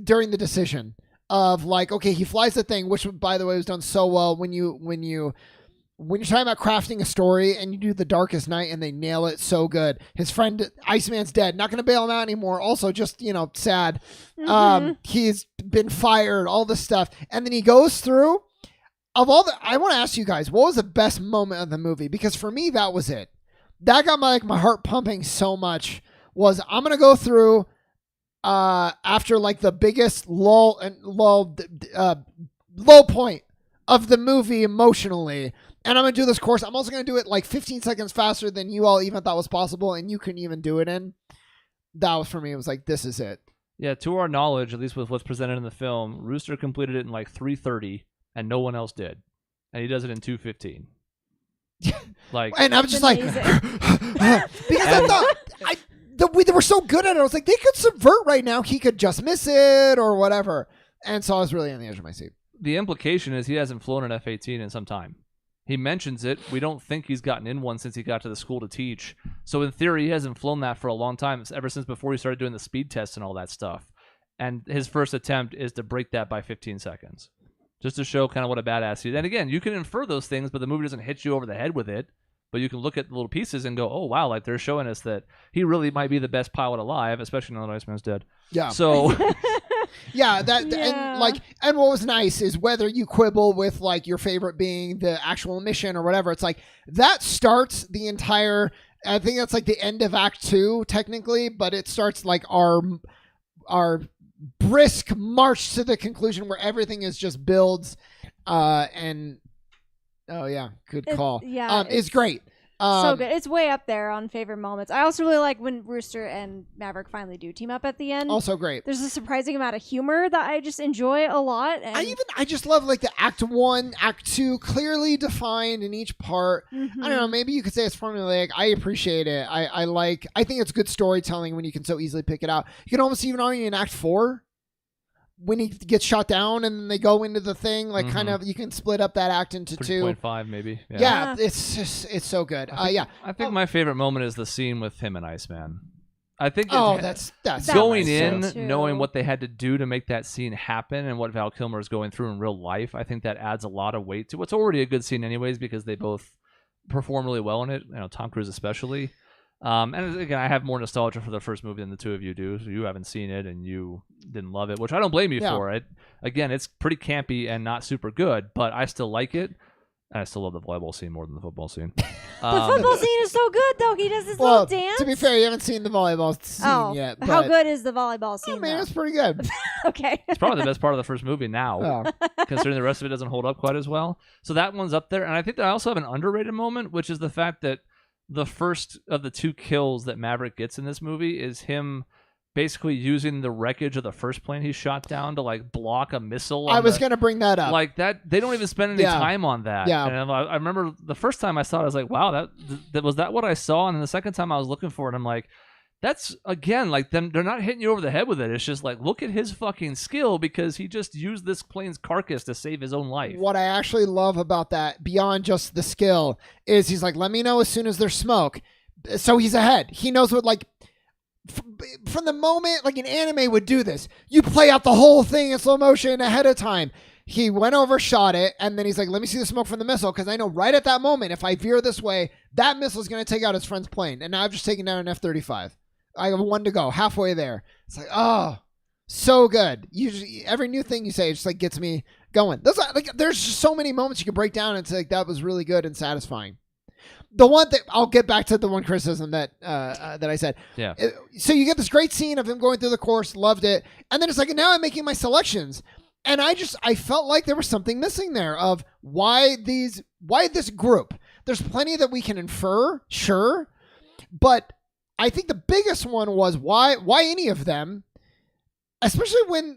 during the decision of like, okay, he flies the thing, which by the way was done so well when you're talking about crafting a story and you do The Darkest Night and they nail it so good. His friend Iceman's dead, not going to bail him out anymore. Also just, sad. Mm-hmm. He's been fired, all this stuff. And then he goes through I want to ask you guys, what was the best moment of the movie? Because for me, that was it. That got my heart pumping so much. Was I'm going to go through after like the biggest low point of the movie emotionally. And I'm going to do this course. I'm also going to do it like 15 seconds faster than you all even thought was possible. And you couldn't even do it in. That was for me. It was like, this is it. Yeah. To our knowledge, at least with what's presented in the film, Rooster completed it in like 3:30 and no one else did. And he does it in 2:15. Like, and I'm just amazing. Like, because I thought they were so good at it. I was like, they could subvert right now. He could just miss it or whatever. And so I was really on the edge of my seat. The implication is he hasn't flown an F-18 in some time. He mentions it. We don't think he's gotten in one since he got to the school to teach. So in theory, he hasn't flown that for a long time, ever since before he started doing the speed tests and all that stuff. And his first attempt is to break that by 15 seconds. Just to show kind of what a badass he is. And again, you can infer those things, but the movie doesn't hit you over the head with it. But you can look at the little pieces and go, oh, wow, like they're showing us that he really might be the best pilot alive, especially now that Iceman's dead. Yeah. So... yeah, and what was nice is whether you quibble with like your favorite being the actual mission or whatever, it's like that starts the entire, I think that's like the end of Act 2 technically, but it starts like our brisk march to the conclusion where everything is just builds and oh yeah, good call. It's great. So good. It's way up there on favorite moments. I also really like when Rooster and Maverick finally do team up at the end. Also great. There's a surprising amount of humor that I just enjoy a lot. And I just love like the Act 1, Act 2, clearly defined in each part. Mm-hmm. I don't know, maybe you could say it's formulaic. I appreciate it. I think it's good storytelling when you can so easily pick it out. You can almost even argue in Act 4. When he gets shot down and they go into the thing, like kind of, you can split up that act into 3.5 maybe. Yeah, it's so good. I think my favorite moment is the scene with him and Iceman. I think that's going in, knowing what they had to do to make that scene happen and what Val Kilmer is going through in real life. I think that adds a lot of weight to what's already a good scene anyways, because they both perform really well in it. Tom Cruise especially. And again, I have more nostalgia for the first movie than the two of you do. So you haven't seen it and you didn't love it, which I don't blame you for. It again, it's pretty campy and not super good, but I still like it. And I still love the volleyball scene more than the football scene. The football scene is so good, though. He does this little dance. To be fair, you haven't seen the volleyball scene yet. But how good is the volleyball scene? I mean, it's pretty good. Okay. It's probably the best part of the first movie now, considering the rest of it doesn't hold up quite as well. So that one's up there. And I think that I also have an underrated moment, which is the fact that the first of the two kills that Maverick gets in this movie is him basically using the wreckage of the first plane he shot down to like block a missile. I was going to bring that up. Like that, they don't even spend any time on that. Yeah. And I remember the first time I saw it, I was like, wow, that was that what I saw? And then the second time I was looking for it, I'm like, that's again, like they're not hitting you over the head with it. It's just like, look at his fucking skill because he just used this plane's carcass to save his own life. What I actually love about that, beyond just the skill, is he's like, let me know as soon as there's smoke. So he's ahead. He knows what, like, from the moment, like an anime would do this, you play out the whole thing in slow motion ahead of time. He went over, shot it, and then he's like, let me see the smoke from the missile, because I know right at that moment, if I veer this way, that missile is going to take out his friend's plane. And now I've just taken down an F-35. I have one to go, halfway there. It's like, oh, so good. Usually, every new thing you say just like gets me going. There's just so many moments you can break down and say like, that was really good and satisfying. The one that I'll get back to the one criticism that I said. Yeah. So you get this great scene of him going through the course, loved it, and then it's like, now I'm making my selections, and I felt like there was something missing there of why this group. There's plenty that we can infer, sure, but I think the biggest one was why any of them, especially when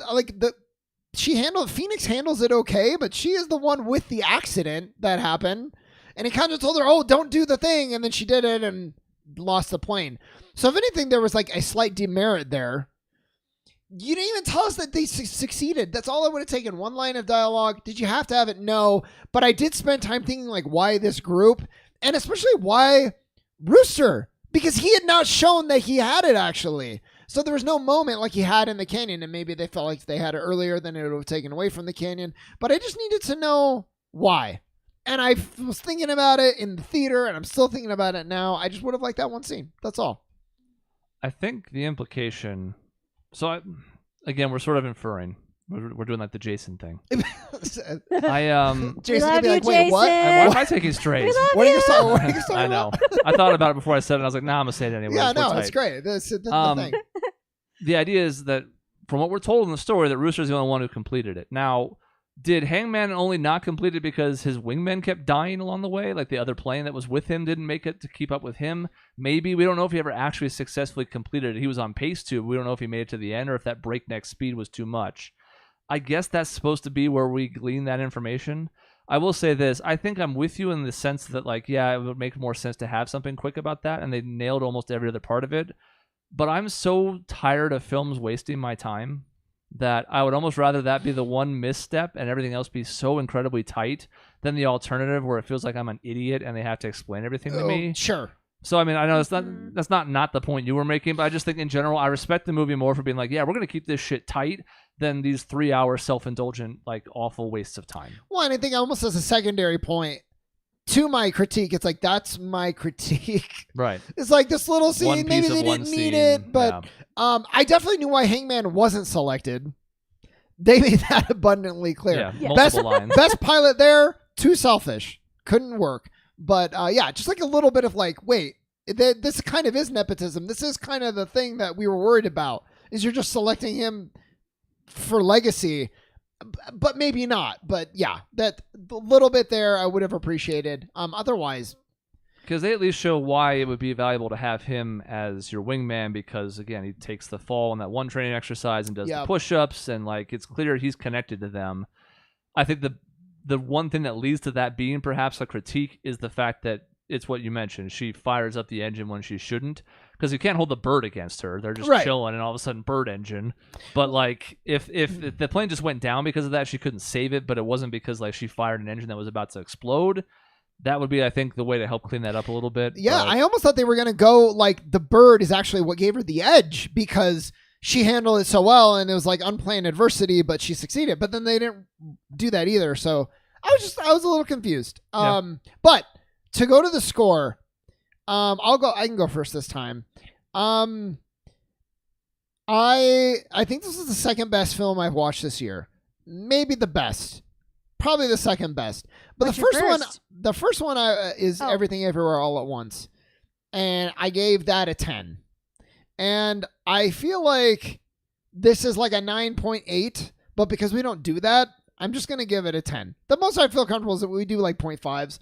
Phoenix handles it okay, but she is the one with the accident that happened. And he kind of told her, oh, don't do the thing. And then she did it and lost the plane. So if anything, there was like a slight demerit there. You didn't even tell us that they succeeded. That's all I would have taken. One line of dialogue. Did you have to have it? No. But I did spend time thinking like, why this group? And especially why Rooster? Because he had not shown that he had it actually. So there was no moment like he had in the canyon. And maybe they felt like they had it earlier than it would have taken away from the canyon. But I just needed to know why. And I was thinking about it in the theater, and I'm still thinking about it now. I just would have liked that one scene. That's all. I think the implication... So, again, we're sort of inferring. We're doing like the Jason thing. Jason love be like, you, wait, what? Jason. Why am I taking strays? What are you talking I know. I thought about it before I said it. I was like, nah, I'm going to say it anyway. Yeah, no, it's great. That's the thing. The idea is that, from what we're told in the story, that Rooster's the only one who completed it. Now... Did Hangman only not complete it because his wingmen kept dying along the way? Like the other plane that was with him didn't make it to keep up with him? Maybe. We don't know if he ever actually successfully completed it. He was on pace to, but we don't know if he made it to the end or if that breakneck speed was too much. I guess that's supposed to be where we glean that information. I will say this. I think I'm with you in the sense that, like, yeah, it would make more sense to have something quick about that, and they nailed almost every other part of it. But I'm so tired of films wasting my time that I would almost rather that be the one misstep and everything else be so incredibly tight than the alternative where it feels like I'm an idiot and they have to explain everything to me. Sure. So, I mean, I know that's not the point you were making, but I just think in general, I respect the movie more for being like, yeah, we're going to keep this shit tight than these 3-hour self-indulgent, like, awful wastes of time. Well, and I think almost as a secondary point to my critique, it's like, that's my critique. Right. It's like this little scene, maybe they didn't need it, but I definitely knew why Hangman wasn't selected. They made that abundantly clear. Yeah, multiple lines. Best pilot there, too selfish. Couldn't work. But yeah, just like a little bit of like, wait, this kind of is nepotism. This is kind of the thing that we were worried about, is you're just selecting him for legacy. But maybe not. But yeah, that little bit there I would have appreciated. Otherwise, because they at least show why it would be valuable to have him as your wingman, because again, he takes the fall on that one training exercise and does the push-ups, and like it's clear he's connected to them. I think the one thing that leads to that being perhaps a critique is the fact that it's what you mentioned. She fires up the engine when she shouldn't, because you can't hold the bird against her. They're just chilling, and all of a sudden, bird engine. But like, if the plane just went down because of that, she couldn't save it. But it wasn't because like she fired an engine that was about to explode. That would be, I think, the way to help clean that up a little bit. Yeah, I almost thought they were gonna go like the bird is actually what gave her the edge, because she handled it so well, and it was like unplanned adversity, but she succeeded. But then they didn't do that either. So I was a little confused. But to go to the score, I can go first this time. I think this is the second best film I've watched this year. Maybe the best. Probably the second best. But the first one is Everything Everywhere All at Once. And I gave that a 10. And I feel like this is like a 9.8, but because we don't do that, I'm just going to give it a 10. The most I feel comfortable is that we do like 0.5s.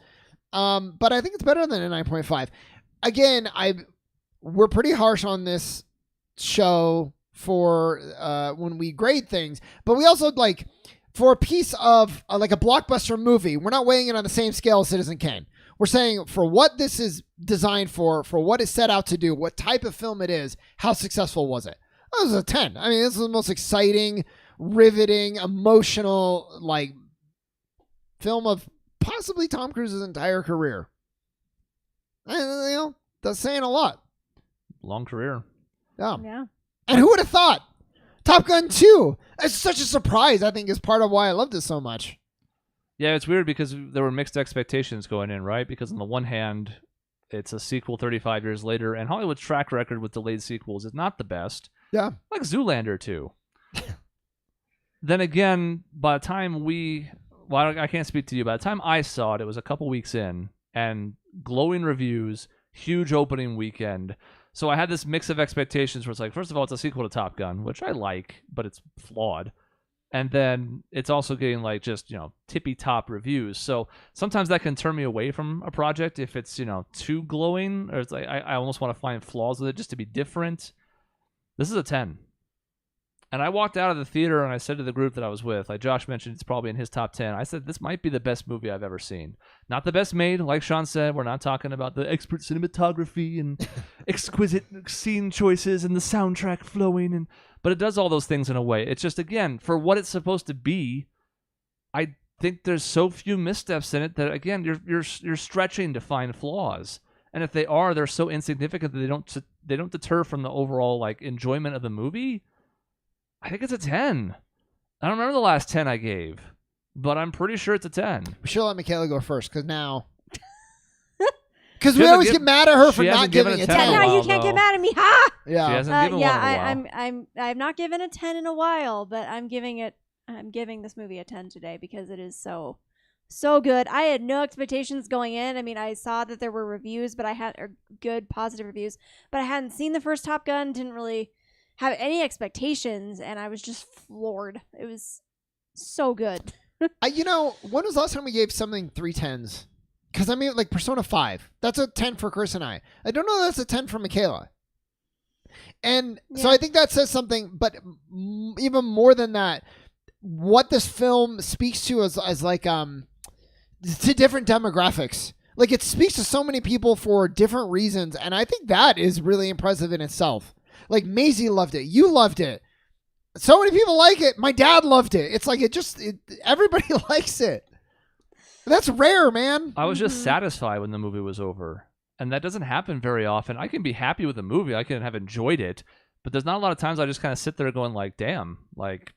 But I think it's better than a 9.5. Again, we're pretty harsh on this show for when we grade things, but we also like for a piece of like a blockbuster movie, we're not weighing it on the same scale as Citizen Kane. We're saying for what this is designed for what it's set out to do, what type of film it is, how successful was it? That was a 10. I mean, this is the most exciting, riveting, emotional like film of possibly Tom Cruise's entire career. And, that's saying a lot. Long career. Yeah. And who would have thought? Top Gun 2. It's such a surprise, I think, is part of why I loved it so much. Yeah, it's weird because there were mixed expectations going in, right? Because on the one hand, it's a sequel 35 years later, and Hollywood's track record with delayed sequels is not the best. Yeah. Like Zoolander 2. Then again, by the time I can't speak to you. By the time I saw it, it was a couple weeks in, and glowing reviews, huge opening weekend. So I had this mix of expectations where it's like, first of all, it's a sequel to Top Gun, which I like, but it's flawed. And then it's also getting like just, tippy top reviews. So sometimes that can turn me away from a project if it's, too glowing, or it's like I almost want to find flaws with it just to be different. This is a 10. And I walked out of the theater and I said to the group that I was with, like Josh mentioned, it's probably in his top 10. I said, this might be the best movie I've ever seen. Not the best made, like Sean said. We're not talking about the expert cinematography and exquisite scene choices and the soundtrack flowing, but it does all those things in a way. It's just, again, for what it's supposed to be, I think there's so few missteps in it that, again, you're stretching to find flaws. And if they are, they're so insignificant that they don't deter from the overall like enjoyment of the movie. I think it's a 10. I don't remember the last 10 I gave, but I'm pretty sure it's a 10. We should let Michaela go first, because now... Because we always get mad at her for not giving a 10. Now you can't get mad at me, ha! Yeah, she hasn't given one in a while. I've not given a 10 in a while, but I'm giving this movie a 10 today because it is so good. I had no expectations going in. I mean, I saw that there were reviews, but I had good, positive reviews, but I hadn't seen the first Top Gun, didn't really have any expectations, and I was just floored. It was so good. When was the last time we gave something 3 10s? Because I mean, like Persona 5, that's a 10 for Chris and I don't know that's a 10 for Michaela. And so I think that says something, but even more than that, what this film speaks to as like to different demographics. Like, it speaks to so many people for different reasons, and I think that is really impressive in itself. Like, Maisie loved it. You loved it. So many people like it. My dad loved it. It's like everybody likes it. That's rare, man. I was just satisfied when the movie was over. And that doesn't happen very often. I can be happy with a movie. I can have enjoyed it. But there's not a lot of times I just kind of sit there going like, damn, like,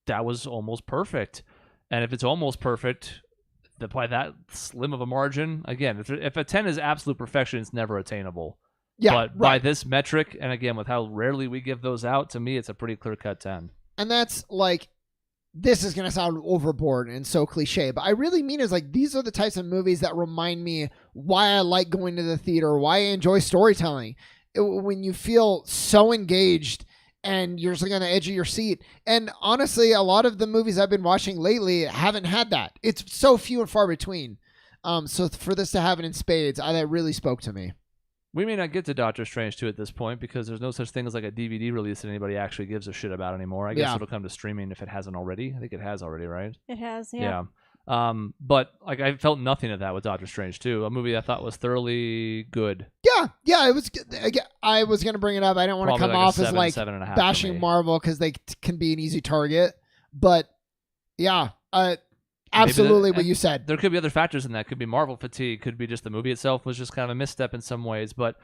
that was almost perfect. And if it's almost perfect, by that slim of a margin, again, if a 10 is absolute perfection, it's never attainable. Yeah, but by this metric, and again, with how rarely we give those out, to me, it's a pretty clear-cut 10. And that's like, this is going to sound overboard and so cliche, but I really mean is like, these are the types of movies that remind me why I like going to the theater, why I enjoy storytelling. When you feel so engaged and you're just like on the edge of your seat. And honestly, a lot of the movies I've been watching lately haven't had that. It's so few and far between. So for this to have it in spades, that really spoke to me. We may not get to Doctor Strange 2 at this point because there's no such thing as like a DVD release that anybody actually gives a shit about anymore. I guess it'll come to streaming if it hasn't already. I think it has already, right? It has, yeah. But like, I felt nothing of that with Doctor Strange 2, a movie I thought was thoroughly good. Yeah, it was good. I was going to bring it up. I don't want to come off as like bashing Marvel because they can be an easy target. But yeah, absolutely what you said. There could be other factors in that. Could be Marvel fatigue. Could be just the movie itself was just kind of a misstep in some ways. But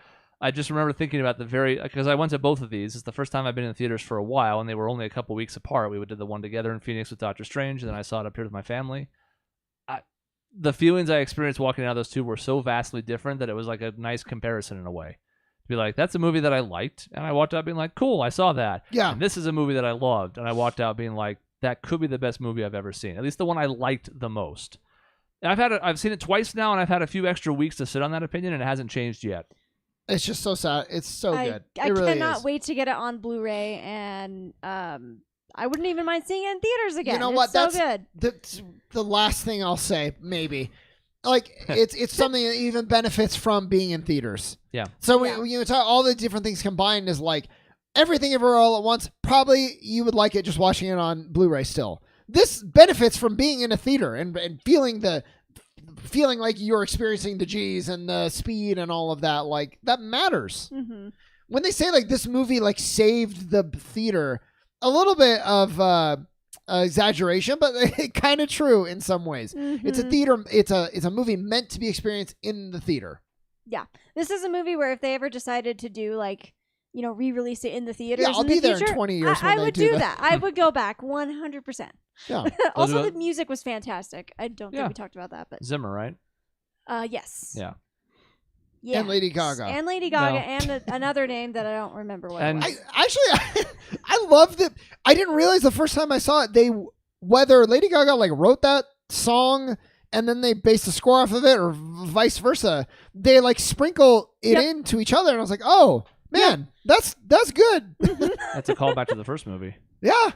I just remember thinking about because I went to both of these. It's the first time I've been in the theaters for a while, and they were only a couple weeks apart. We did the one together in Phoenix with Doctor Strange, and then I saw it up here with my family. The feelings I experienced walking out of those two were so vastly different that it was like a nice comparison in a way. To be like, that's a movie that I liked, and I walked out being like, cool, I saw that. Yeah. And this is a movie that I loved, and I walked out being like, that could be the best movie I've ever seen. At least the one I liked the most. And I've seen it twice now, and I've had a few extra weeks to sit on that opinion, and it hasn't changed yet. It's just so sad. It's so good. I really cannot wait to get it on Blu-ray, and I wouldn't even mind seeing it in theaters again. You know what? That's so good. The last thing I'll say, maybe. Like, it's something that even benefits from being in theaters. Yeah. So when you talk all the different things combined is like, everything everywhere all at once, probably you would like it just watching it on Blu-ray still. This benefits from being in a theater and feeling like you're experiencing the G's and the speed and all of that. Like, that matters. Mm-hmm. When they say like this movie like saved the theater, a little bit of exaggeration, but kind of true in some ways. Mm-hmm. It's a theater. It's a movie meant to be experienced in the theater. Yeah, this is a movie where if they ever decided to do like, re-release it in the theaters. Yeah, I'll be there in 20 years. I would do that. I would go back 100%. Yeah. Also, the music was fantastic. I don't think we talked about that, but Zimmer, right? Yes. Yeah. Yeah. And Lady Gaga. And another name that I don't remember what it was. I love that. I didn't realize the first time I saw it, whether Lady Gaga like wrote that song and then they based the score off of it or vice versa, they like sprinkle it into each other. And I was like, oh, man, that's good. That's a callback to the first movie. Yeah.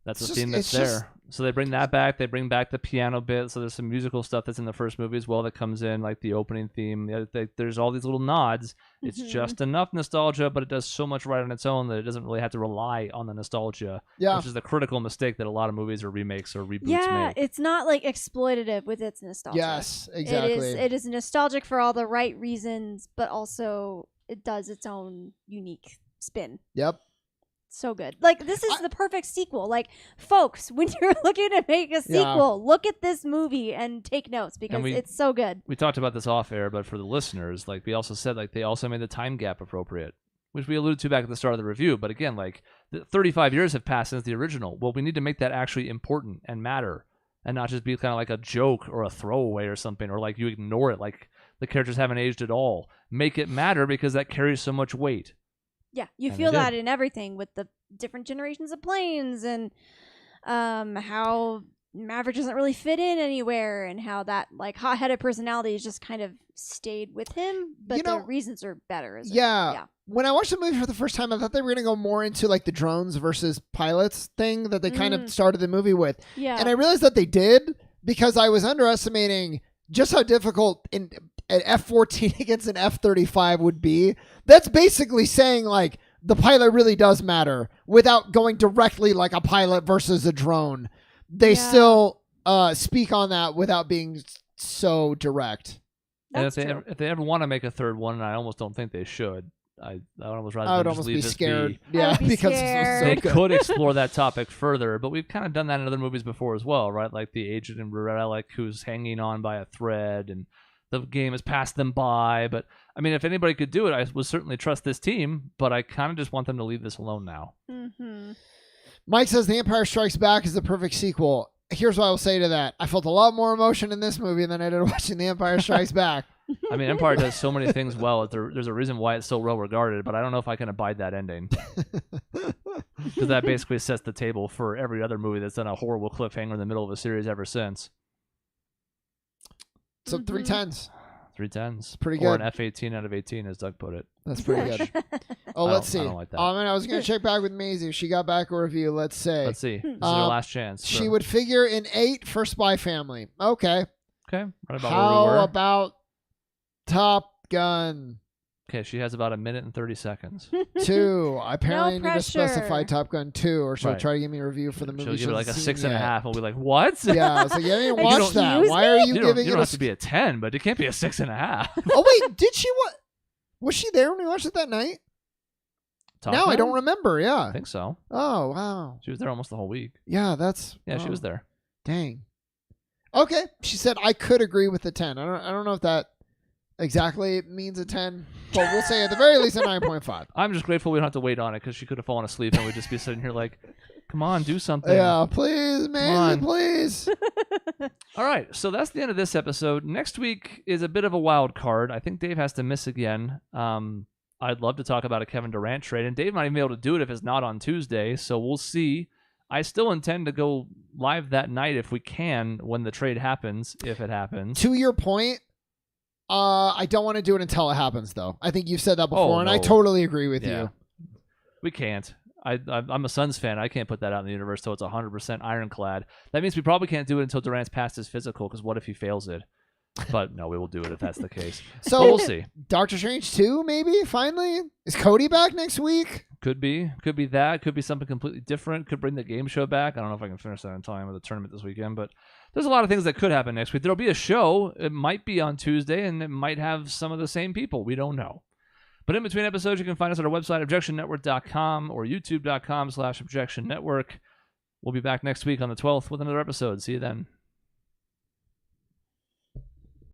That's the theme that's there. So they bring that back. They bring back the piano bit. So there's some musical stuff that's in the first movie as well that comes in, like the opening theme. There's all these little nods. It's just enough nostalgia, but it does so much right on its own that it doesn't really have to rely on the nostalgia, which is the critical mistake that a lot of movies or remakes or reboots make. It's not like exploitative with its nostalgia. Yes, exactly. It is nostalgic for all the right reasons, but also it does its own unique spin. Yep. So good. Like, this is the perfect sequel. Like, folks, when you're looking to make a sequel, look at this movie and take notes because it's so good. We talked about this off air, but for the listeners, like we also said, like they also made the time gap appropriate, which we alluded to back at the start of the review. But again, like 35 years have passed since the original. Well, we need to make that actually important and matter and not just be kind of like a joke or a throwaway or something, or like you ignore it, like the characters haven't aged at all. Make it matter because that carries so much weight. Yeah, you feel that in everything with the different generations of planes and how Maverick doesn't really fit in anywhere and how that like hot-headed personality has just kind of stayed with him, but the reasons are better. Yeah. When I watched the movie for the first time, I thought they were going to go more into like the drones versus pilots thing that they kind of started the movie with. Yeah. And I realized that they did because I was underestimating just how difficult an F-14 against an F-35 would be. That's basically saying like the pilot really does matter without going directly like a pilot versus a drone. They still speak on that without being so direct. And if they ever want to make a third one, and I almost don't think they should, I would almost rather I would just almost leave be this scared. be. Yeah, be because scared. They could explore that topic further, but we've kind of done that in other movies before as well, right? Like the agent in Relic who's hanging on by a thread, and the game has passed them by. But I mean, if anybody could do it, I would certainly trust this team. But I kind of just want them to leave this alone now. Mm-hmm. Mike says The Empire Strikes Back is the perfect sequel. Here's what I will say to that: I felt a lot more emotion in this movie than I did watching The Empire Strikes Back. I mean, Empire does so many things well. There's a reason why it's so well regarded, but I don't know if I can abide that ending. Because that basically sets the table for every other movie that's done a horrible cliffhanger in the middle of a series ever since. So 3 10s. 3 10s. Pretty good. Or an F-18 out of 18, as Doug put it. That's pretty good. Oh, let's see. I don't like that. I was going to check back with Maisie. If she got back a review, let's say. Let's see. This is our last chance. She would figure in 8 for Spy Family. Okay. Okay. Right about How where we were. about Top Gun? Okay, she has about 1 minute and 30 seconds. 2. I apparently No need to specify pressure. Top Gun 2, or she'll Right. try to give me a review for the movie. She'll give it like a hasn't seen 6.5. yet. We'll be like, what? Yeah, I was like, you haven't even watched that. Excuse Why are you You giving don't it have to be a 10, but it can't be a 6.5. Oh, wait, did she what? Was she there when we watched it that night? Top No, I Gun? don't remember. Yeah. I think so. Oh, wow. She was there almost the whole week. Yeah, that's... Yeah, she wow. was there. Dang. Okay. She said I could agree with the 10. I don't know if that exactly means a 10, but we'll say at the very least a 9.5. I'm just grateful we don't have to wait on it because she could have fallen asleep and we'd just be sitting here like, come on, do something. Yeah, please, Maisie, on. please. All right, so that's the end of this episode. Next week is a bit of a wild card. I think Dave has to miss again. I'd love to talk about a Kevin Durant trade, and Dave might even be able to do it if it's not on Tuesday, so we'll see. I still intend to go live that night if we can when the trade happens, if it happens. To your point, I don't want to do it until it happens, though. I think you've said that before, and I no. totally agree with you. We can't. I'm a Suns fan. I can't put that out in the universe till it's 100% ironclad. That means we probably can't do it until Durant's passed his physical, because what if he fails it? But no, we will do it if that's the case. So but we'll see. Doctor Strange 2, maybe, finally? Is Cody back next week? Could be that. Could be something completely different. Could bring the game show back. I don't know if I can finish that in time with the tournament this weekend, but there's a lot of things that could happen next week. There'll be a show. It might be on Tuesday, and it might have some of the same people. We don't know. But in between episodes, you can find us at our website, objectionnetwork.com or youtube.com/objectionnetwork. We'll be back next week on the 12th with another episode. See you then.